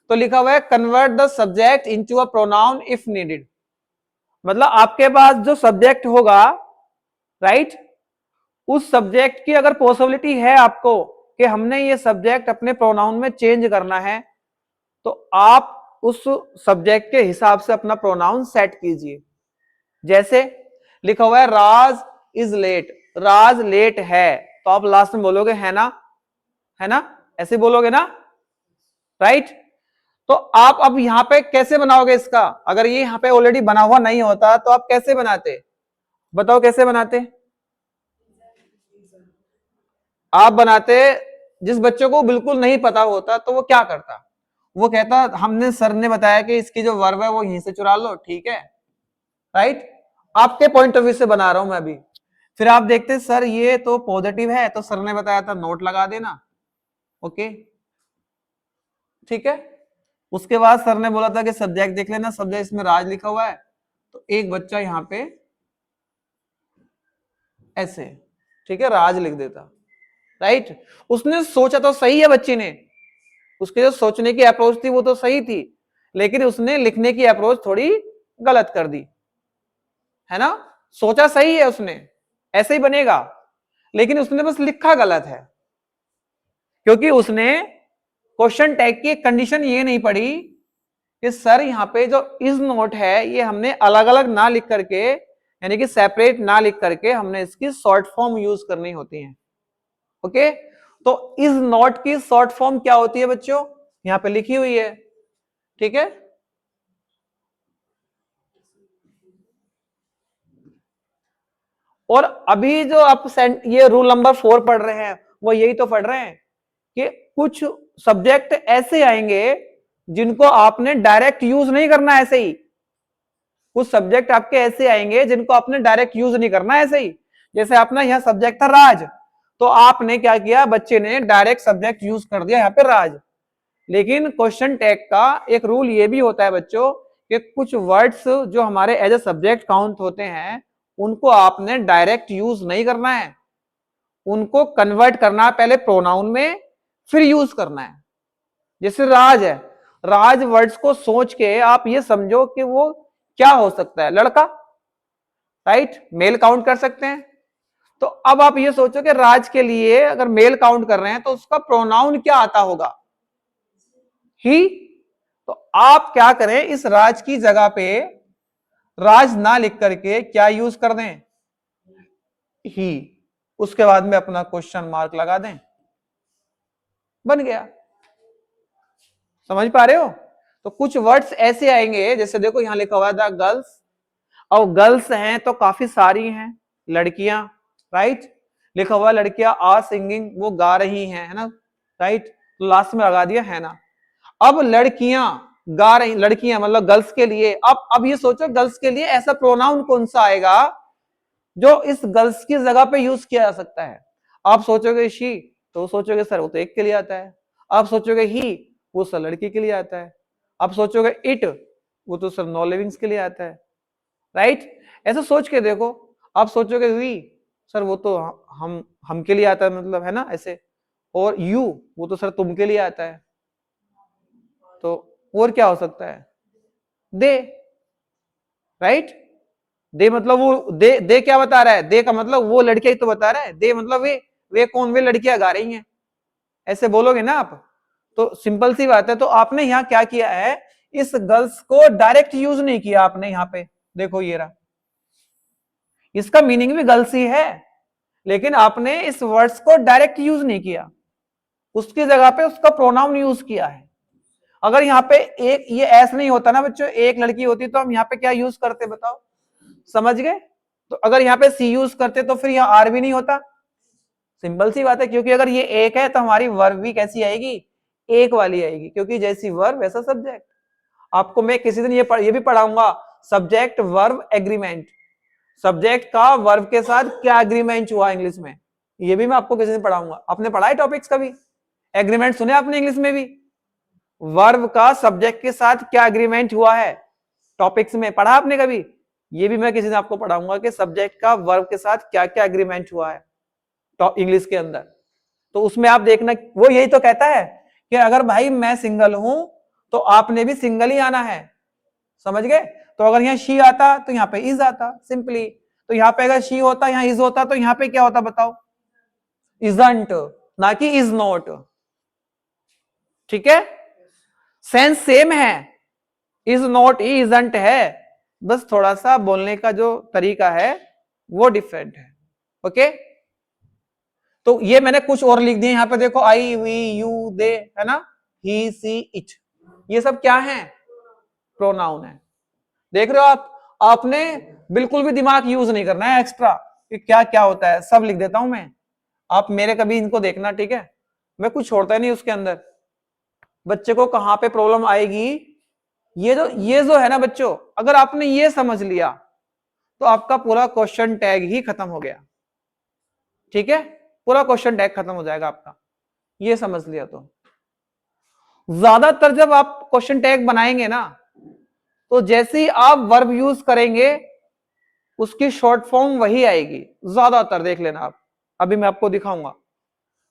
तो लिखा हुआ है convert the subject into a pronoun if needed, मतलब आपके पास जो सब्जेक्ट होगा, राइट, उस सब्जेक्ट की अगर पॉसिबिलिटी है आपको कि हमने ये सब्जेक्ट अपने प्रोनाउन में चेंज करना है, तो आप उस सब्जेक्ट के हिसाब से अपना प्रोनाउन सेट कीजिए। जैसे लिखा हुआ है राज इज लेट, राज लेट है, तो आप लास्ट में बोलोगे है ना, है ना, ऐसे बोलोगे ना, राइट। तो आप अब यहां पे कैसे बनाओगे इसका, अगर ये यहां पे ऑलरेडी बना हुआ नहीं होता तो आप कैसे बनाते, बताओ कैसे बनाते। आप बनाते, जिस बच्चों को बिल्कुल नहीं पता होता तो वो क्या करता, वो कहता हमने सर ने बताया कि इसकी जो वर्ब है वो यहीं से चुरा लो, ठीक है, राइट। आपके पॉइंट ऑफ व्यू से बना रहा हूं मैं अभी। फिर आप देखते सर ये तो पॉजिटिव है, तो सर ने बताया था नोट लगा देना, ओके, ठीक है। उसके बाद सर ने बोला था कि सब्जेक्ट देख लेना, सब्जेक्ट इसमें राज लिखा हुआ है, तो एक बच्चा यहां पे ऐसे, ठीक है, राज लिख देता, राइट। उसने सोचा तो सही है बच्ची ने, उसके जो सोचने की अप्रोच थी वो तो सही थी, लेकिन उसने लिखने की अप्रोच थोड़ी गलत कर दी, है ना। सोचा सही है उसने, ऐसे ही बनेगा, लेकिन उसने बस लिखा गलत है, क्योंकि उसने क्वेश्चन टैग की कंडीशन ये नहीं पढ़ी कि सर यहाँ पे जो इज नोट है ये हमने अलग अलग ना लिख करके, यानी कि सेपरेट ना लिख करके हमने इसकी शॉर्ट फॉर्म यूज करनी होती है, ओके। तो इज नॉट की शॉर्ट फॉर्म क्या होती है बच्चों, यहां पे लिखी हुई है, ठीक है। और अभी जो आप ये रूल नंबर 4 पढ़ रहे हैं वो यही तो पढ़ रहे हैं कि कुछ सब्जेक्ट ऐसे आएंगे जिनको आपने डायरेक्ट यूज नहीं करना ऐसे ही, कुछ सब्जेक्ट आपके ऐसे आएंगे जिनको आपने डायरेक्ट यूज नहीं करना ऐसे ही। जैसे अपना यहां सब्जेक्ट था राज, तो आपने क्या किया, बच्चे ने डायरेक्ट सब्जेक्ट यूज कर दिया यहां पे राज। लेकिन क्वेश्चन टैग का एक रूल ये भी होता है बच्चों कि कुछ वर्ड्स जो हमारे एज ए सब्जेक्ट काउंट होते हैं उनको आपने डायरेक्ट यूज नहीं करना है, उनको कन्वर्ट करना है पहले प्रोनाउन में, फिर यूज करना है। जैसे राज है, राज वर्ड्स को सोच के आप ये समझो कि वो क्या हो सकता है, लड़का, राइट, मेल काउंट कर सकते हैं। तो अब आप ये सोचो कि राज के लिए अगर मेल काउंट कर रहे हैं तो उसका प्रोनाउन क्या आता होगा, ही। तो आप क्या करें, इस राज की जगह पे राज ना लिख करके क्या यूज कर दें, ही, उसके बाद में अपना क्वेश्चन मार्क लगा दें, बन गया। समझ पा रहे हो। तो कुछ वर्ड्स ऐसे आएंगे, जैसे देखो यहां लिखा हुआ था गर्ल्स, और गर्ल्स हैं तो काफी सारी हैं, लड़कियां, राइट, लिखा हुआ लड़कियां आर सिंगिंग, वो गा रही हैं, है ना, राइट, तो लास्ट में लगा दिया है ना। अब लड़कियां गा रही, लड़कियां मतलब गर्ल्स के लिए, अब ये सोचो गर्ल्स के लिए ऐसा प्रोनाउन कौन सा आएगा जो इस गर्ल्स की जगह पे यूज किया जा सकता है। आप सोचोगे शी, तो सोचोगे सर वो तो एक के लिए आता है। आप सोचोगे ही, वो सर लड़की के लिए आता है। आप सोचोगे इट, वो तो सर नॉन लिविंग्स के लिए आता है, राइट। ऐसा सोच के देखो। आप सोचोगे वी, सर वो तो हम के लिए आता है, मतलब है ना ऐसे। और यू, वो तो सर तुम के लिए आता है। तो और क्या हो सकता है, दे, राइट। दे मतलब वो दे क्या बता रहा है, दे का मतलब वो लड़कियां ही तो बता रहा है, दे मतलब वे कौन, वे लड़कियां गा रही हैं, ऐसे बोलोगे ना आप। तो सिंपल सी बात है। तो आपने यहां क्या किया है, इस गर्ल्स को डायरेक्ट यूज नहीं किया आपने यहां पे, देखो ये रहा, इसका मीनिंग भी गर्ल्स ही है, लेकिन आपने इस वर्ड्स को डायरेक्ट यूज नहीं किया, उसकी जगह पे उसका प्रोनाउन यूज किया है। अगर यहाँ पे एक ये एस नहीं होता ना बच्चों, एक लड़की होती तो हम यहाँ पे क्या यूज करते बताओ, समझ गए? तो अगर यहाँ पे सी यूज करते तो फिर यहाँ आर भी नहीं होता, सिंपल सी बात है, क्योंकि अगर ये एक है तो हमारी वर्ब भी कैसी आएगी, एक वाली आएगी, क्योंकि जैसी वर्ब वैसा सब्जेक्ट। आपको मैं किसी दिन ये भी पढ़ाऊंगा, सब्जेक्ट वर्ब एग्रीमेंट, सब्जेक्ट का वर्ब के साथ क्या एग्रीमेंट हुआ इंग्लिश में, ये भी मैं आपको किसी दिन पढ़ाऊंगा। आपने पढ़ा है टॉपिक्स कभी, एग्रीमेंट सुने आपने इंग्लिश में भी, वर्ब का सब्जेक्ट के साथ क्या एग्रीमेंट हुआ है, टॉपिक्स में पढ़ा आपने कभी? ये भी मैं किसी दिन आपको पढ़ाऊंगा कि सब्जेक्ट का वर्ब के साथ क्या क्या एग्रीमेंट हुआ है तो इंग्लिश के अंदर। तो उसमें आप देखना, वो यही तो कहता है कि अगर भाई मैं सिंगल हूं तो आपने भी सिंगल ही आना है, समझ गए? तो अगर यहाँ शी आता तो यहाँ पे इज आता, सिंपली। तो यहाँ पे अगर शी होता, यहाँ इज होता, तो यहाँ पे क्या होता बताओ, इजंट, ना कि इज नॉट। ठीक है, सेंस सेम है, इज नॉट ही इजंट है, बस थोड़ा सा बोलने का जो तरीका है वो डिफरेंट है। ओके, तो ये मैंने कुछ और लिख दिए यहाँ पे, देखो आई वी यू दे, है ना, ही सी इट, ये सब क्या है, प्रोनाउन है। देख रहे हो आप, आपने बिल्कुल भी दिमाग यूज नहीं करना है एक्स्ट्रा कि क्या क्या होता है, सब लिख देता हूं मैं, आप मेरे कभी इनको देखना, ठीक है? मैं कुछ छोड़ता नहीं उसके अंदर। बच्चे को कहां पे प्रॉब्लम आएगी, ये जो है ना बच्चों, अगर आपने ये समझ लिया तो आपका पूरा क्वेश्चन टैग ही खत्म हो गया। ठीक है, पूरा क्वेश्चन टैग खत्म हो जाएगा आपका, ये समझ लिया तो। ज्यादातर जब आप क्वेश्चन टैग बनाएंगे ना, तो जैसे ही आप वर्ब यूज करेंगे उसकी शॉर्ट फॉर्म वही आएगी, ज्यादातर देख लेना आप, अभी मैं आपको दिखाऊंगा,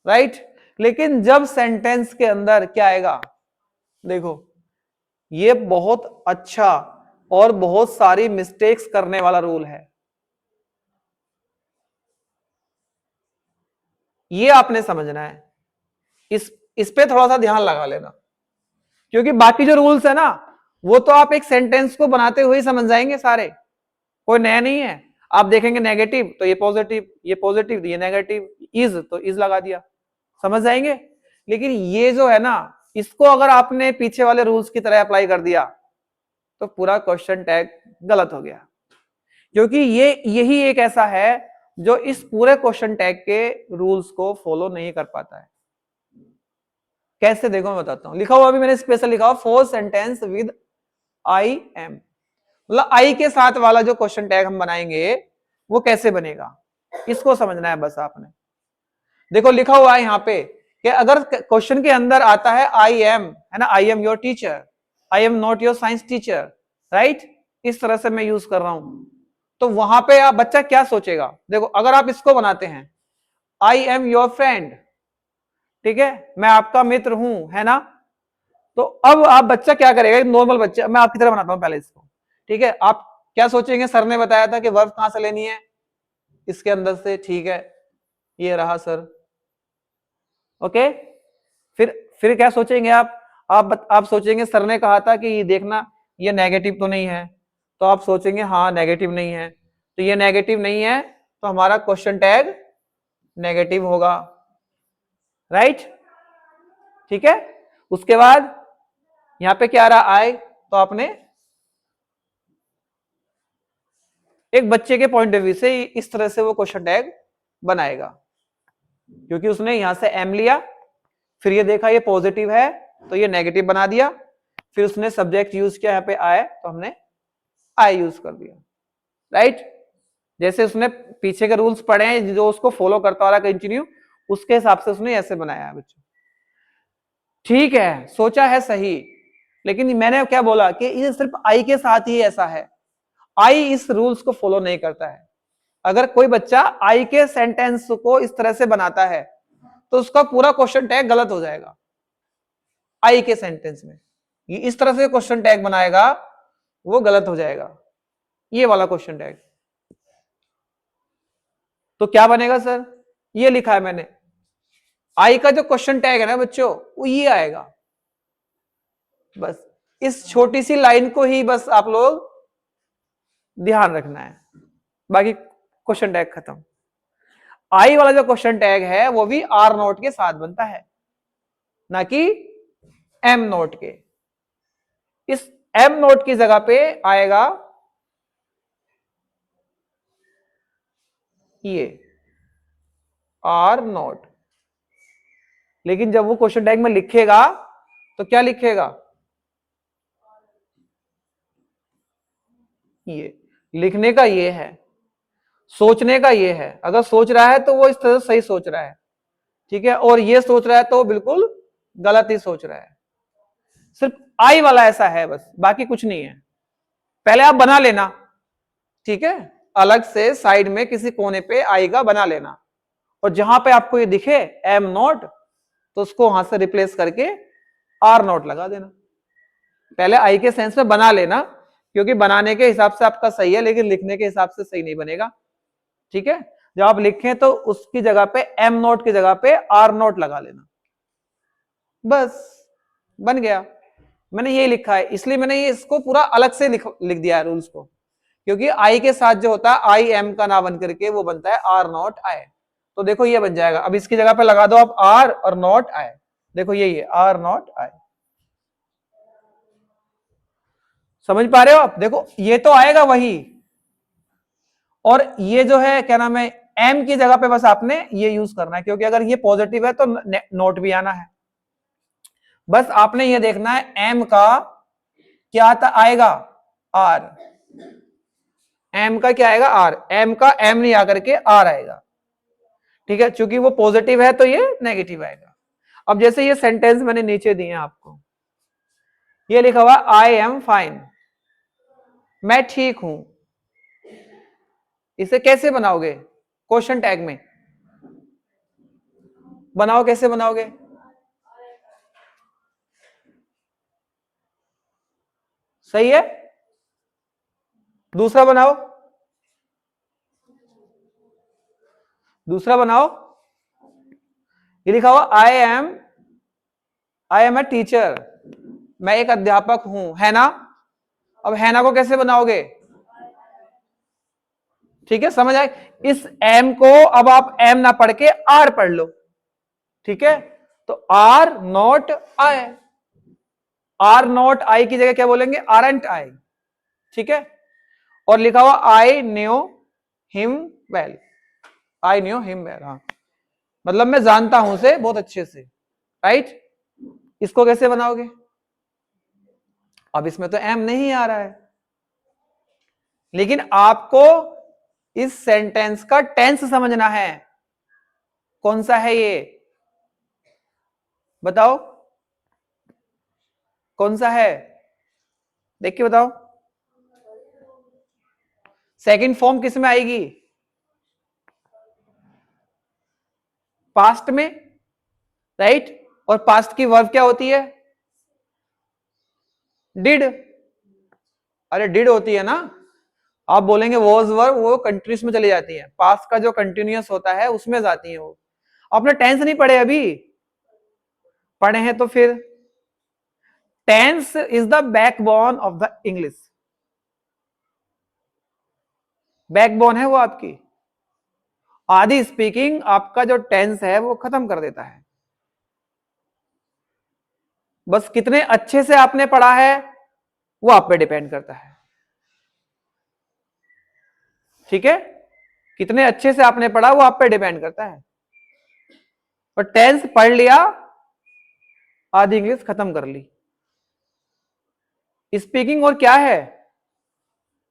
राइट? लेकिन जब सेंटेंस के अंदर क्या आएगा, देखो ये बहुत अच्छा और बहुत सारी मिस्टेक्स करने वाला रूल है, ये आपने समझना है, इस पे थोड़ा सा ध्यान लगा लेना, क्योंकि बाकी जो रूल्स है ना वो तो आप एक सेंटेंस को बनाते हुए समझ जाएंगे सारे, कोई नया नहीं है। आप देखेंगे नेगेटिव तो ये पॉजिटिव, ये पॉजिटिव ये नेगेटिव, इज तो इज लगा दिया, समझ जाएंगे। लेकिन ये जो है ना, इसको अगर आपने पीछे वाले रूल्स की तरह अप्लाई कर दिया तो पूरा क्वेश्चन टैग गलत हो गया, क्योंकि ये यही एक ऐसा है जो इस पूरे क्वेश्चन टैग के रूल्स को फॉलो नहीं कर पाता है। कैसे, देखो मैं बताता हूं, लिखा हुआ अभी मैंने स्पेशल लिखा हुआ, four sentence with I am, मतलब आई के साथ वाला जो क्वेश्चन टैग हम बनाएंगे वो कैसे बनेगा, इसको समझना है बस आपने। देखो लिखा हुआ है यहाँ पे कि अगर क्वेश्चन के अंदर आता है आई एम, है ना, आई am your teacher, I am not your science teacher, right, इस तरह से मैं यूज कर रहा हूं, तो वहां पे आप बच्चा क्या सोचेगा, देखो अगर आप इसको बनाते हैं आई एम योर फ्रेंड, ठीक है, मैं आपका मित्र हूं, है ना, तो अब आप बच्चा क्या करेगा, नॉर्मल बच्चा, मैं आपकी तरह बनाता हूं पहले इसको, ठीक है, आप क्या सोचेंगे, सर ने बताया था कि वर्ब कहां से लेनी है, इसके अंदर से, ठीक है, ये रहा सर, ओके। फिर क्या सोचेंगे आप सोचेंगे सर ने कहा था कि ये देखना ये नेगेटिव तो नहीं है, तो आप सोचेंगे हाँ नेगेटिव नहीं है, तो ये नेगेटिव नहीं है तो हमारा क्वेश्चन टैग नेगेटिव होगा, राइट, ठीक है। उसके बाद यहां पे क्या रहा आई, तो आपने एक बच्चे के पॉइंट ऑफ व्यू से इस तरह से वो क्वेश्चन टैग बनाएगा, क्योंकि उसने यहां से एम लिया, फिर ये देखा ये पॉजिटिव है तो ये नेगेटिव बना दिया, फिर उसने सब्जेक्ट यूज किया, यहाँ पे आए तो हमने आई यूज कर दिया, राइट। जैसे उसने पीछे के रूल्स पढ़े हैं जो उसको फॉलो करता वाला कंटिन्यू, उसके हिसाब से उसने ऐसे बनाया है बच्चों, ठीक है, सोचा है सही। लेकिन मैंने क्या बोला कि ये सिर्फ आई के साथ ही ऐसा है, आई इस रूल्स को फॉलो नहीं करता है। अगर कोई बच्चा आई के सेंटेंस को इस तरह से बनाता है तो उसका पूरा क्वेश्चन टैग गलत हो जाएगा। आई के सेंटेंस में ये इस तरह से क्वेश्चन टैग बनाएगा वो गलत हो जाएगा, ये वाला क्वेश्चन टैग। तो क्या बनेगा सर, ये लिखा है मैंने, आई का जो क्वेश्चन टैग है ना बच्चों वो ये आएगा, बस इस छोटी सी लाइन को ही बस आप लोग ध्यान रखना है, बाकी क्वेश्चन टैग खत्म। आई वाला जो क्वेश्चन टैग है वो भी आर नोट के साथ बनता है, ना कि एम नोट के। इस एम नोट की जगह पे आएगा ये आर नोट। लेकिन जब वो क्वेश्चन टैग में लिखेगा तो क्या लिखेगा, ये लिखने का ये है, सोचने का ये है। अगर सोच रहा है तो वो इस तरह से सही सोच रहा है, ठीक है, और ये सोच रहा है तो वो बिल्कुल गलत ही सोच रहा है। सिर्फ आई वाला ऐसा है बस, बाकी कुछ नहीं है। पहले आप बना लेना, ठीक है, अलग से साइड में किसी कोने पे आई का बना लेना, और जहां पे आपको ये दिखे एम नोट तो उसको वहां से रिप्लेस करके आर नोट लगा देना। पहले आई के सेंस में बना लेना, क्योंकि बनाने के हिसाब से आपका सही है, लेकिन लिखने के हिसाब से सही नहीं बनेगा, ठीक है। जब आप लिखें तो उसकी जगह पे एम नोट की जगह पे आर नोट लगा लेना, बस बन गया। मैंने ये लिखा है, इसलिए मैंने ये इसको पूरा अलग से लिख दिया है रूल्स को, क्योंकि आई के साथ जो होता है आई एम का ना बन करके वो बनता है आर नॉट आई। तो देखो ये बन जाएगा, अब इसकी जगह पे लगा दो आप आर और नॉट आई, देखो यही है आर नॉट आई। समझ पा रहे हो आप, देखो ये तो आएगा वही, और ये जो है क्या नाम है एम की जगह पे बस आपने ये यूज करना है, क्योंकि अगर ये पॉजिटिव है तो नोट भी आना है। बस आपने ये देखना है एम का क्या आएगा आर, एम का क्या आएगा आर, एम का एम नहीं आकर के आर आएगा, ठीक है, क्योंकि वो पॉजिटिव है तो ये नेगेटिव आएगा। अब जैसे ये सेंटेंस मैंने नीचे दिए हैं आपको, ये लिखा हुआ आई एम फाइन, मैं ठीक हूं, इसे कैसे बनाओगे क्वेश्चन टैग में, बनाओ कैसे बनाओगे, सही है, दूसरा बनाओ, दूसरा बनाओ, ये लिखा हुआ आई एम ए टीचर, मैं एक अध्यापक हूं, है ना। अब है ना को कैसे बनाओगे, ठीक है, समझ आए। इस एम को अब आप एम ना पढ़ के आर पढ़ लो, ठीक है, तो are not I, are not I की जगह क्या बोलेंगे आर एंट आई, ठीक है। और लिखा हुआ I knew him well, I knew him well, हाँ मतलब मैं जानता हूं उसे बहुत अच्छे से, राइट। इसको कैसे बनाओगे, अब इसमें तो एम नहीं आ रहा है, लेकिन आपको इस सेंटेंस का टेंस समझना है, कौन सा है ये बताओ, कौन सा है देख के बताओ। सेकंड फॉर्म किस में आएगी, पास्ट में, राइट, और पास्ट की वर्ब क्या होती है डिड, अरे डिड होती है ना। आप बोलेंगे वॉज वर्ब, वो कंटिन्यूस में चली जाती है, पास्ट का जो कंटिन्यूस होता है उसमें जाती है वो। आपने टेंस नहीं पढ़े अभी, पढ़े हैं तो फिर tense is the backbone of the English, backbone है वो आपकी, आधी स्पीकिंग आपका जो टेंस है वो खत्म कर देता है। बस कितने अच्छे से आपने पढ़ा है वो आप पे डिपेंड करता है, ठीक है, कितने अच्छे से आपने पढ़ा वो आप पे डिपेंड करता है। और टेंस पढ़ लिया, आधी इंग्लिश खत्म कर ली। स्पीकिंग और क्या है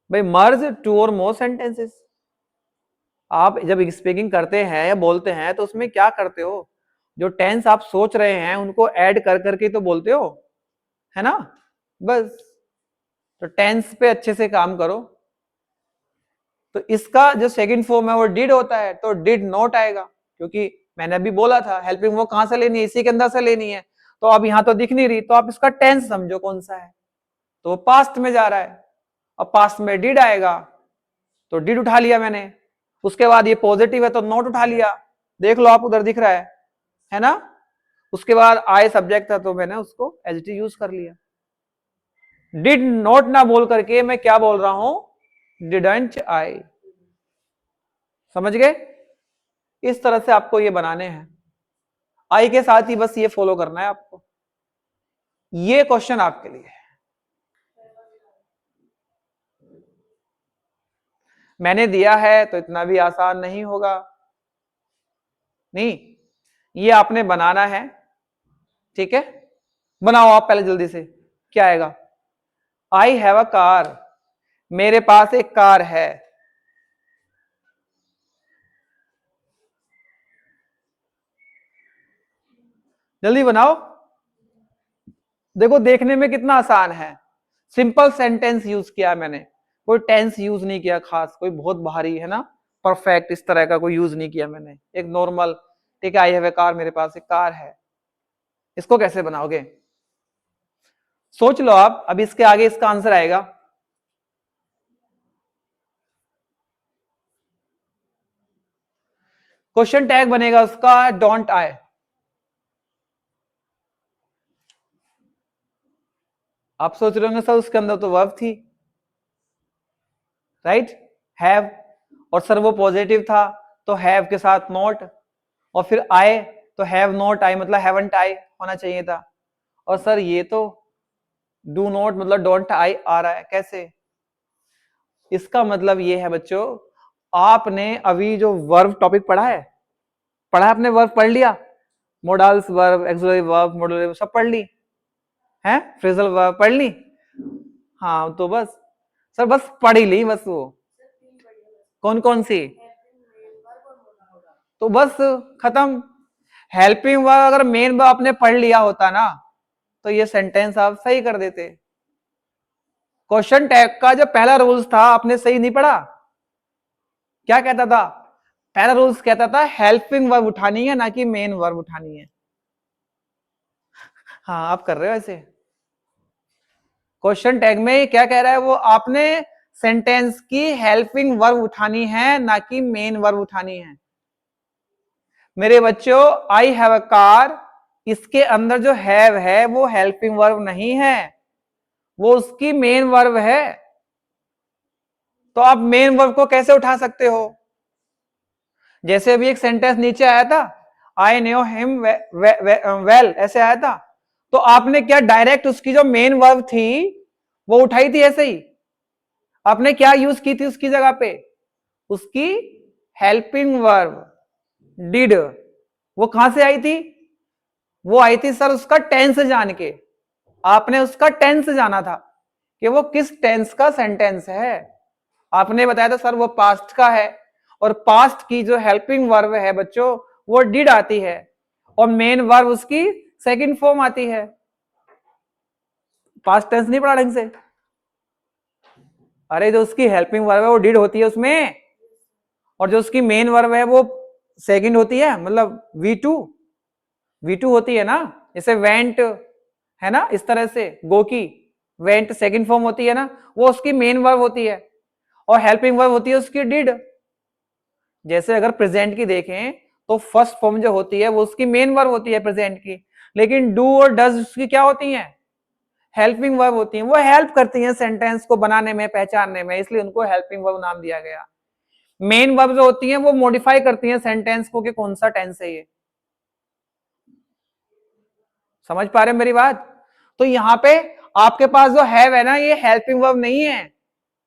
भाई, मर्ज टू और मोर सेंटेंसेस। आप जब स्पीकिंग करते हैं या बोलते हैं तो उसमें क्या करते हो, जो टेंस आप सोच रहे हैं उनको ऐड कर करके तो बोलते हो, है ना, बस। तो टेंस पे अच्छे से काम करो। तो इसका जो सेकंड फॉर्म है वो डिड होता है, तो डिड नॉट आएगा, क्योंकि मैंने अभी बोला था हेल्पिंग वो कहां से लेनी है, इसी के अंदर से लेनी है। तो अब यहां तो दिख नहीं रही, तो आप इसका टेंस समझो कौन सा है, तो वो पास्ट में जा रहा है। अब पास्ट में डिड आएगा तो डिड उठा लिया मैंने, उसके बाद ये पॉजिटिव है तो नॉट उठा लिया, देख लो आप उधर दिख रहा है ना। उसके बाद आई सब्जेक्ट था तो मैंने उसको एडजेक्टिव यूज कर लिया। डिड नॉट ना बोल करके मैं क्या बोल रहा हूं, डिडंट आई। समझ गए? इस तरह से आपको ये बनाने हैं, आई के साथ ही बस ये फॉलो करना है आपको। ये क्वेश्चन आपके लिए है। मैंने दिया है तो इतना भी आसान नहीं होगा, नहीं, ये आपने बनाना है। ठीक है, बनाओ आप पहले जल्दी से। क्या आएगा? आई हैव अ कार, मेरे पास एक कार है। जल्दी बनाओ। देखो देखने में कितना आसान है, सिंपल सेंटेंस यूज किया मैंने, कोई टेंस यूज नहीं किया खास, कोई बहुत भारी है ना, परफेक्ट इस तरह का कोई यूज नहीं किया मैंने, एक नॉर्मल। ठीक है, आई हैव ए कार, मेरे पास एक कार है। इसको कैसे बनाओगे? सोच लो आप, अब इसके आगे इसका आंसर आएगा। क्वेश्चन टैग बनेगा उसका डोंट आई। आप सोच रहे होंगे सर उसके अंदर तो वर्ब थी, राइट, हैव, और सर वो पॉजिटिव था तो हैव के साथ नॉट, और फिर आई तो हैव नॉट आई मतलब हैवंट आई होना चाहिए था, और सर ये तो डू नॉट मतलब डोंट आई आ रहा है, कैसे? इसका मतलब ये है बच्चों, आपने अभी जो वर्ब टॉपिक पढ़ा है, पढ़ा आपने, वर्ब पढ़ लिया, modals verb, axillary verb, model सब पढ़ ली है, फ्रेजल वर्ब पढ़ ली। हाँ तो बस सर बस पढ़ ही ली बस, वो कौन कौन सी, तो बस खत्म। हेल्पिंग वर्ब अगर मेन वर्ब आपने पढ़ लिया होता ना, तो ये सेंटेंस आप सही कर देते। क्वेश्चन टैग का जो पहला रूल्स था आपने सही नहीं पढ़ा। क्या कहता था? पहला रूल्स कहता था हेल्पिंग वर्ब उठानी है ना कि मेन वर्ब उठानी है। हाँ आप कर रहे हो ऐसे। क्वेश्चन टैग में क्या कह रहा है वो, आपने सेंटेंस की हेल्पिंग वर्ब उठानी है ना कि मेन वर्ब उठानी है। मेरे बच्चों आई हैव अ कार, इसके अंदर जो हैव है वो हेल्पिंग वर्ब नहीं है, वो उसकी मेन वर्ब है। तो आप मेन वर्ब को कैसे उठा सकते हो? जैसे अभी एक सेंटेंस नीचे आया था, आई नो हिम वेल, ऐसे आया था, तो आपने क्या डायरेक्ट उसकी जो मेन वर्ब थी वो उठाई थी ऐसे ही? आपने क्या यूज की थी उसकी जगह पे? उसकी हेल्पिंग वर्ब डिड। वो कहां से आई थी? वो आई थी सर उसका टेंस जान के। आपने उसका टेंस जाना था कि वो किस टेंस का सेंटेंस है। आपने बताया था सर वो पास्ट का है, और पास्ट की जो हेल्पिंग वर्ब है बच्चों वो डिड आती है, और मेन वर्ब उसकी सेकंड फॉर्म आती है। पास्ट टेंस नहीं पढ़ा ढंग से? अरे जो उसकी हेल्पिंग वर्ब है वो डिड होती है उसमें, और जो उसकी मेन वर्ब है वो सेकंड होती है, मतलब V2 होती है ना, जैसे वेंट है ना, इस तरह से गो की वेंट सेकंड फॉर्म होती है ना, वो उसकी मेन वर्ब होती है, और हेल्पिंग वर्ब होती है उसकी डिड। जैसे अगर प्रेजेंट की देखें तो फर्स्ट फॉर्म जो होती है वो उसकी मेन वर्ब होती है प्रेजेंट की, लेकिन डू और डज उसकी क्या होती है? हेल्पिंग वर्ब होती है। वो हेल्प करती हैं सेंटेंस को बनाने में, पहचानने में, इसलिए उनको हेल्पिंग वर्ब नाम दिया गया। मेन वर्ब जो होती हैं वो मॉडिफाई करती हैं सेंटेंस को कि कौन सा टेंस है ये। समझ पा रहे हैं मेरी बात? तो यहां पे आपके पास जो है ना, ये हेल्पिंग वर्ब नहीं है।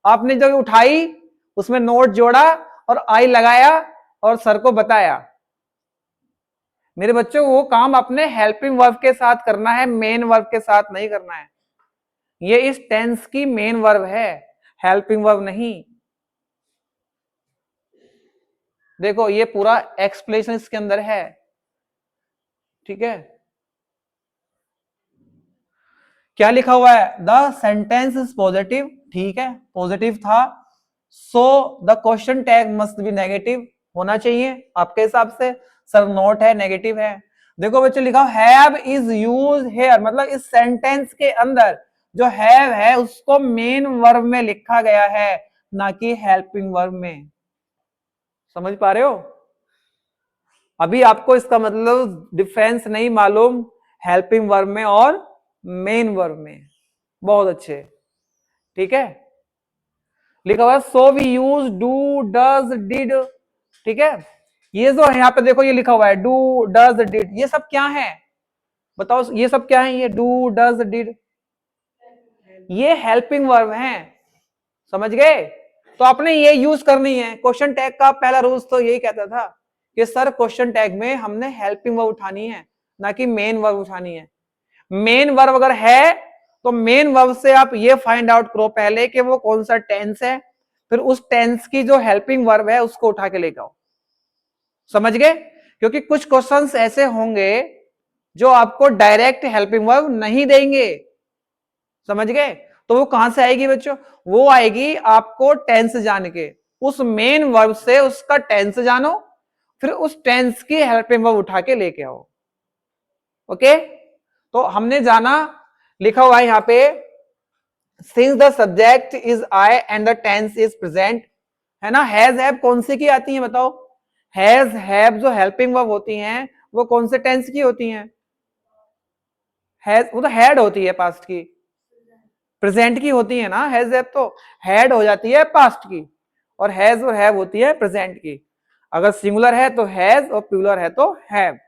आपने जो उठाई उसमें नोट जोड़ा और आई लगाया और सर को बताया। मेरे बच्चों वो काम अपने हेल्पिंग वर्ब के साथ करना है, मेन वर्ब के साथ नहीं करना है। ये इस टेंस की मेन वर्ब है, हेल्पिंग वर्ब नहीं। देखो ये पूरा एक्सप्लेनेशन इसके अंदर है, ठीक है। क्या लिखा हुआ है? द सेंटेंस इज पॉजिटिव, ठीक है, पॉजिटिव था, so the question tag must be negative, होना चाहिए आपके हिसाब से। सर नोट है, नेगेटिव है। देखो बच्चों लिखा हैव इज यूज हेयर, मतलब इस सेंटेंस के अंदर जो हैव है उसको मेन वर्ब में लिखा गया है, ना कि हेल्पिंग वर्ब में। समझ पा रहे हो? अभी आपको इसका मतलब डिफरेंस नहीं मालूम हेल्पिंग वर्ब में और मेन वर्ब में। बहुत अच्छे। ठीक है, लिखा हुआ है so we use do does did. ठीक है, ये जो यहाँ पे देखो ये लिखा हुआ है डू डज डिड, ये सब क्या है बताओ, ये सब क्या है, ये डू डज डिड, ये हेल्पिंग वर्ब हैं, समझ गए। तो आपने ये यूज करनी है। क्वेश्चन टैग का पहला रूल्स तो यही कहता था कि सर क्वेश्चन टैग में हमने हेल्पिंग वर्ब उठानी है, ना कि मेन वर्ब उठानी है। मेन वर्ब अगर है तो मेन वर्ब से आप ये फाइंड आउट करो पहले कि वो कौन सा टेंस है, फिर उस टेंस की जो हेल्पिंग वर्ब है उसको उठा के लेके आओ, समझ गए। क्योंकि कुछ क्वेश्चंस ऐसे होंगे जो आपको डायरेक्ट हेल्पिंग वर्ब नहीं देंगे, समझ गए। तो वो कहां से आएगी बच्चों, वो आएगी आपको टेंस जान के, उस मेन वर्ब से उसका टेंस जानो, फिर उस टेंस की हेल्पिंग वर्ब उठा के लेके आओ। ओके, तो हमने जाना, लिखा हुआ है यहां पे since the subject is I and the tense is present, है ना। हैज हैव कौन से की आती है बताओ, हैज हैव जो हेल्पिंग वर्ब होती हैं वो कौन से टेंस की होती हैं, हैज वो तो हैड होती है पास्ट की, प्रेजेंट की होती है ना, हैज हैव तो हैड हो जाती है पास्ट की, और हैज और हैव होती है प्रेजेंट की। अगर सिंगुलर है तो हैज और प्लूरल है तो हैव,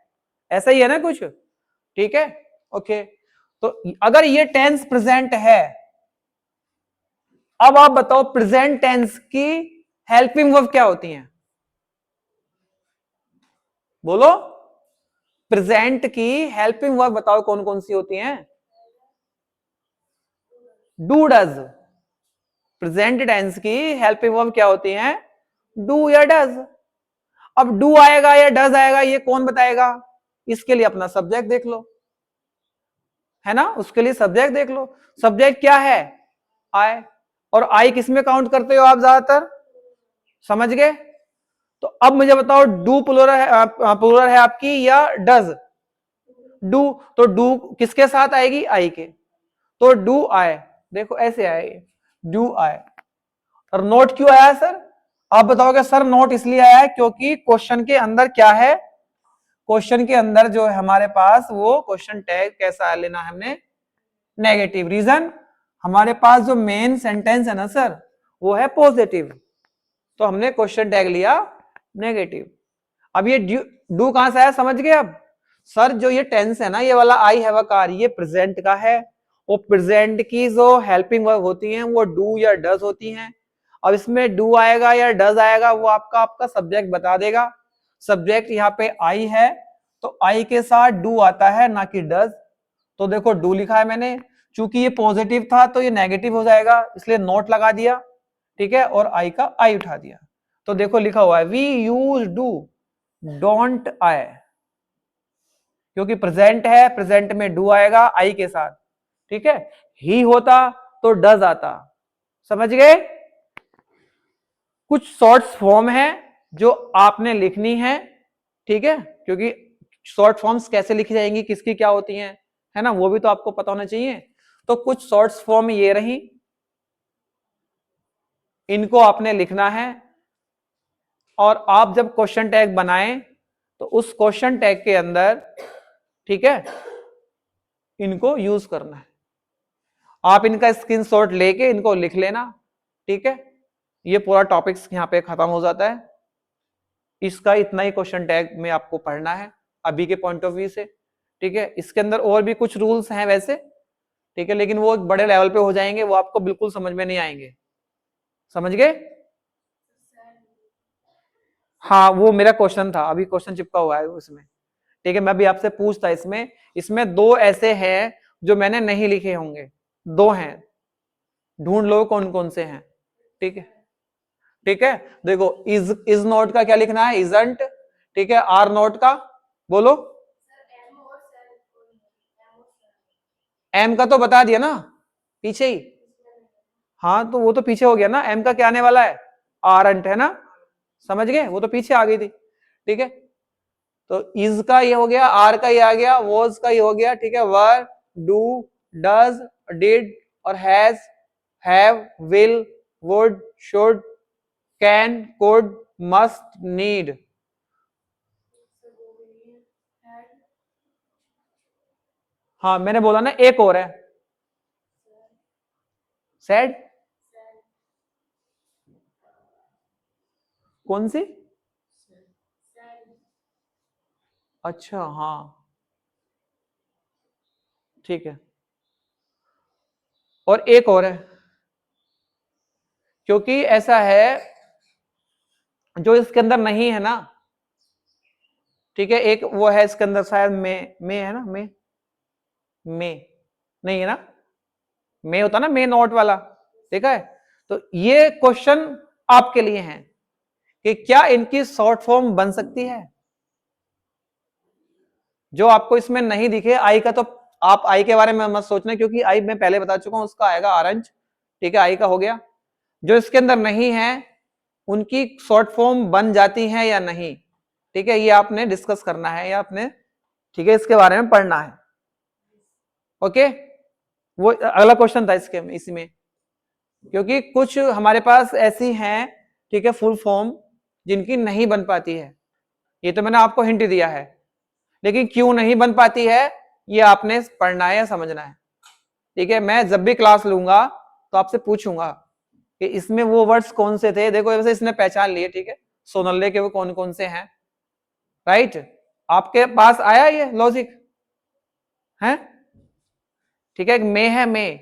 ऐसा ही है ना कुछ, ठीक है। ओके, तो अगर ये टेंस प्रेजेंट है, अब आप बताओ प्रेजेंट टेंस की हेल्पिंग वर्ब क्या होती हैं, बोलो, प्रेजेंट की हेल्पिंग वर्ब बताओ कौन कौन सी होती हैं, डू डज। प्रेजेंट टेंस की हेल्पिंग वर्ब क्या होती हैं, डू या डज। अब डू आएगा या डज आएगा ये कौन बताएगा, इसके लिए अपना सब्जेक्ट देख लो, है ना, उसके लिए सब्जेक्ट देख लो। सब्जेक्ट क्या है, आई, और आई किस में काउंट करते हो आप ज्यादातर, समझ गए। तो अब मुझे बताओ डू प्लूरल है आपकी या डज, डू, तो डू किसके साथ आएगी, आई के, तो डू आए, देखो ऐसे आए, डू आए। और नोट क्यों आया सर, आप बताओगे सर नोट इसलिए आया है क्योंकि क्वेश्चन के अंदर क्या है, क्वेश्चन के अंदर जो है हमारे पास वो क्वेश्चन टैग कैसा लेना है हमने, नेगेटिव। रीजन, हमारे पास जो मेन सेंटेंस है ना सर वो है पॉजिटिव, तो हमने क्वेश्चन टैग लिया नेगेटिव। अब ये डू कहां से आया समझ गए। अब सर जो ये टेंस है ना, ये वाला आई हैव अ कार, ये प्रेजेंट का है, वो प्रेजेंट की जो हेल्पिंग वर्ब होती हैं वो डू या डज होती हैं। अब इसमें डू आएगा या डज आएगा वो आपका आपका सब्जेक्ट बता देगा। सब्जेक्ट यहाँ पे आई है तो आई के साथ डू आता है ना कि डज, तो देखो डू लिखा है मैंने, चूंकि ये पॉजिटिव था तो ये नेगेटिव हो जाएगा इसलिए नोट लगा दिया, ठीक है, और आई का आई उठा दिया। तो देखो लिखा हुआ है we use do don't I, क्योंकि प्रेजेंट है, प्रेजेंट में डू आएगा आई के साथ, ठीक है। ही होता तो डज आता, समझ गए। कुछ शॉर्ट्स फॉर्म है जो आपने लिखनी है, ठीक है, क्योंकि शॉर्ट फॉर्म्स कैसे लिखी जाएंगी, किसकी क्या होती हैं, है ना, वो भी तो आपको पता होना चाहिए। तो कुछ शॉर्ट्स फॉर्म ये रही, इनको आपने लिखना है, और आप जब क्वेश्चन टैग बनाएं तो उस क्वेश्चन टैग के अंदर, ठीक है, इनको यूज करना है। आप इनका स्क्रीनशॉट लेके इनको लिख लेना, ठीक है। ये पूरा टॉपिक्स यहाँ पे खत्म हो जाता है, इसका इतना ही क्वेश्चन टैग में आपको पढ़ना है अभी के पॉइंट ऑफ व्यू से, ठीक है। इसके अंदर और भी कुछ रूल्स हैं वैसे, ठीक है, लेकिन वो बड़े लेवल पे हो जाएंगे, वो आपको बिल्कुल समझ में नहीं आएंगे, समझ गए। हाँ वो मेरा क्वेश्चन था, अभी क्वेश्चन चिपका हुआ है उसमें, ठीक है। मैं भी आपसे पूछता इसमें, इसमें दो ऐसे हैं जो मैंने नहीं लिखे होंगे, दो हैं, ढूंढ लो कौन कौन से हैं, ठीक है। ठीक है, देखो इज नॉट का क्या लिखना है, इजंट, ठीक है। आर नॉट का बोलो, एम का तो बता दिया ना पीछे ही, हाँ तो वो तो पीछे हो गया ना, एम का क्या आने वाला है, आरंट, है ना, समझ गए, वो तो पीछे आ गई थी, ठीक है। तो इज का ये हो गया, आर का ये आ गया, वॉज का ये हो गया, ठीक है। वर, डू, डज, डिड और has, have, will, would, should, can, could, must, need. हाँ मैंने बोला ना एक और है, सेड, कौन सी? अच्छा हाँ ठीक है। और एक और है, क्योंकि ऐसा है जो इसके अंदर नहीं है ना, ठीक है, एक वो है इसके अंदर शायद में है ना, में नहीं है ना, में होता ना, में नोट वाला, देखा है? तो ये क्वेश्चन आपके लिए है कि क्या इनकी शॉर्ट फॉर्म बन सकती है। जो आपको इसमें नहीं दिखे आई का, तो आप आई के बारे में मत सोचना, क्योंकि आई मैं पहले बता चुका हूं, उसका आएगा ऑरेंज, ठीक है, आई का हो गया। जो इसके अंदर नहीं है उनकी शॉर्ट फॉर्म बन जाती है या नहीं, ठीक है, ये आपने डिस्कस करना है या आपने, ठीक है, इसके बारे में पढ़ना है। ओके, वो अगला क्वेश्चन था इसके इसमें, क्योंकि कुछ हमारे पास ऐसी हैं, ठीक है, फुल फॉर्म जिनकी नहीं बन पाती है, ये तो मैंने आपको हिंट दिया है, लेकिन क्यों नहीं बन पाती है ये आपने पढ़ना है या समझना है। ठीक है, मैं जब भी क्लास लूंगा तो आपसे पूछूंगा कि इसमें वो वर्ड्स कौन से थे। देखो वैसे इसने पहचान लिए, ठीक है, सोनल्ले के वो कौन कौन से हैं, राइट? आपके पास आया ये लॉजिक है? ठीक है, एक मे है, मे,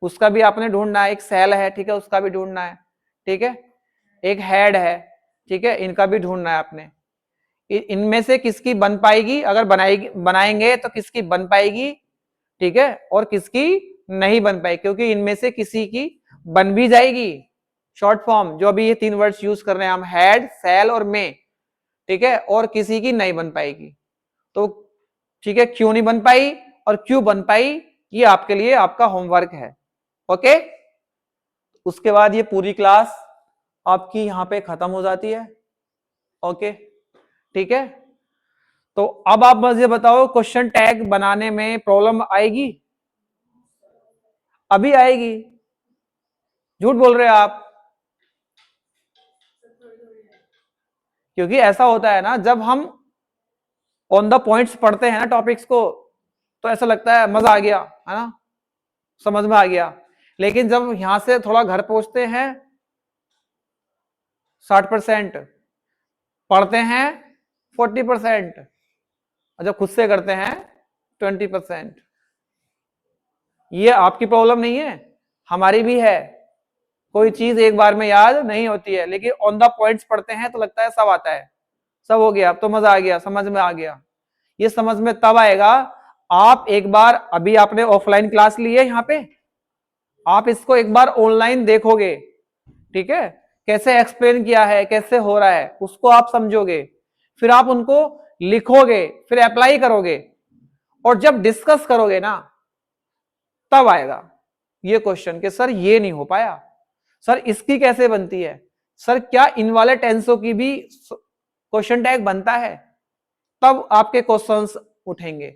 उसका भी आपने ढूंढना है। एक सेल है, ठीक है, उसका भी ढूंढना है। ठीक है, एक हेड है, ठीक है, इनका भी ढूंढना है आपने। इनमें से किसकी बन पाएगी, अगर बनाएगी बनाएंगे तो किसकी बन पाएगी, ठीक है, और किसकी नहीं बन पाएगी, क्योंकि इनमें से किसी की बन भी जाएगी शॉर्ट फॉर्म, जो अभी ये 3 वर्ड्स यूज कर रहे हैं हम, हेड, सेल और मे, ठीक है, और किसी की नहीं बन पाएगी। तो ठीक है, क्यों नहीं बन पाई और क्यों बन पाई, ये आपके लिए आपका होमवर्क है। ओके, उसके बाद ये पूरी क्लास आपकी यहां पे खत्म हो जाती है। ओके, ठीक है, तो अब आप मुझे बताओ, क्वेश्चन टैग बनाने में प्रॉब्लम आएगी? अभी आएगी? झूठ बोल रहे हो आप, क्योंकि ऐसा होता है ना, जब हम ऑन द पॉइंट्स पढ़ते हैं ना टॉपिक्स को, तो ऐसा लगता है मजा आ गया, है ना, समझ में आ गया। लेकिन जब यहां से थोड़ा घर पहुंचते हैं, 60% पढ़ते हैं, 40%, और जब खुद से करते हैं 20%। ये आपकी प्रॉब्लम नहीं है, हमारी भी है। कोई चीज एक बार में याद नहीं होती है, लेकिन ऑन द पॉइंट्स पढ़ते हैं तो लगता है सब आता है, सब हो गया, अब तो मजा आ गया, समझ में आ गया। ये समझ में तब आएगा, आप एक बार, अभी आपने ऑफलाइन क्लास ली है यहाँ पे, आप इसको एक बार ऑनलाइन देखोगे, ठीक है, कैसे एक्सप्लेन किया है, कैसे हो रहा है, उसको आप समझोगे, फिर आप उनको लिखोगे, फिर अप्लाई करोगे, और जब डिस्कस करोगे ना, तब आएगा ये क्वेश्चन कि सर ये नहीं हो पाया, सर इसकी कैसे बनती है, सर क्या इन वाले टेंसों की भी क्वेश्चन टैग बनता है। तब आपके क्वेश्चंस उठेंगे,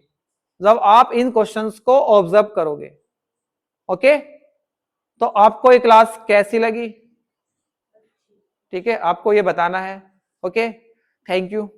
जब आप इन क्वेश्चंस को ऑब्जर्व करोगे। ओके, तो आपको ये क्लास कैसी लगी, ठीक है, आपको ये बताना है। Okay, thank you.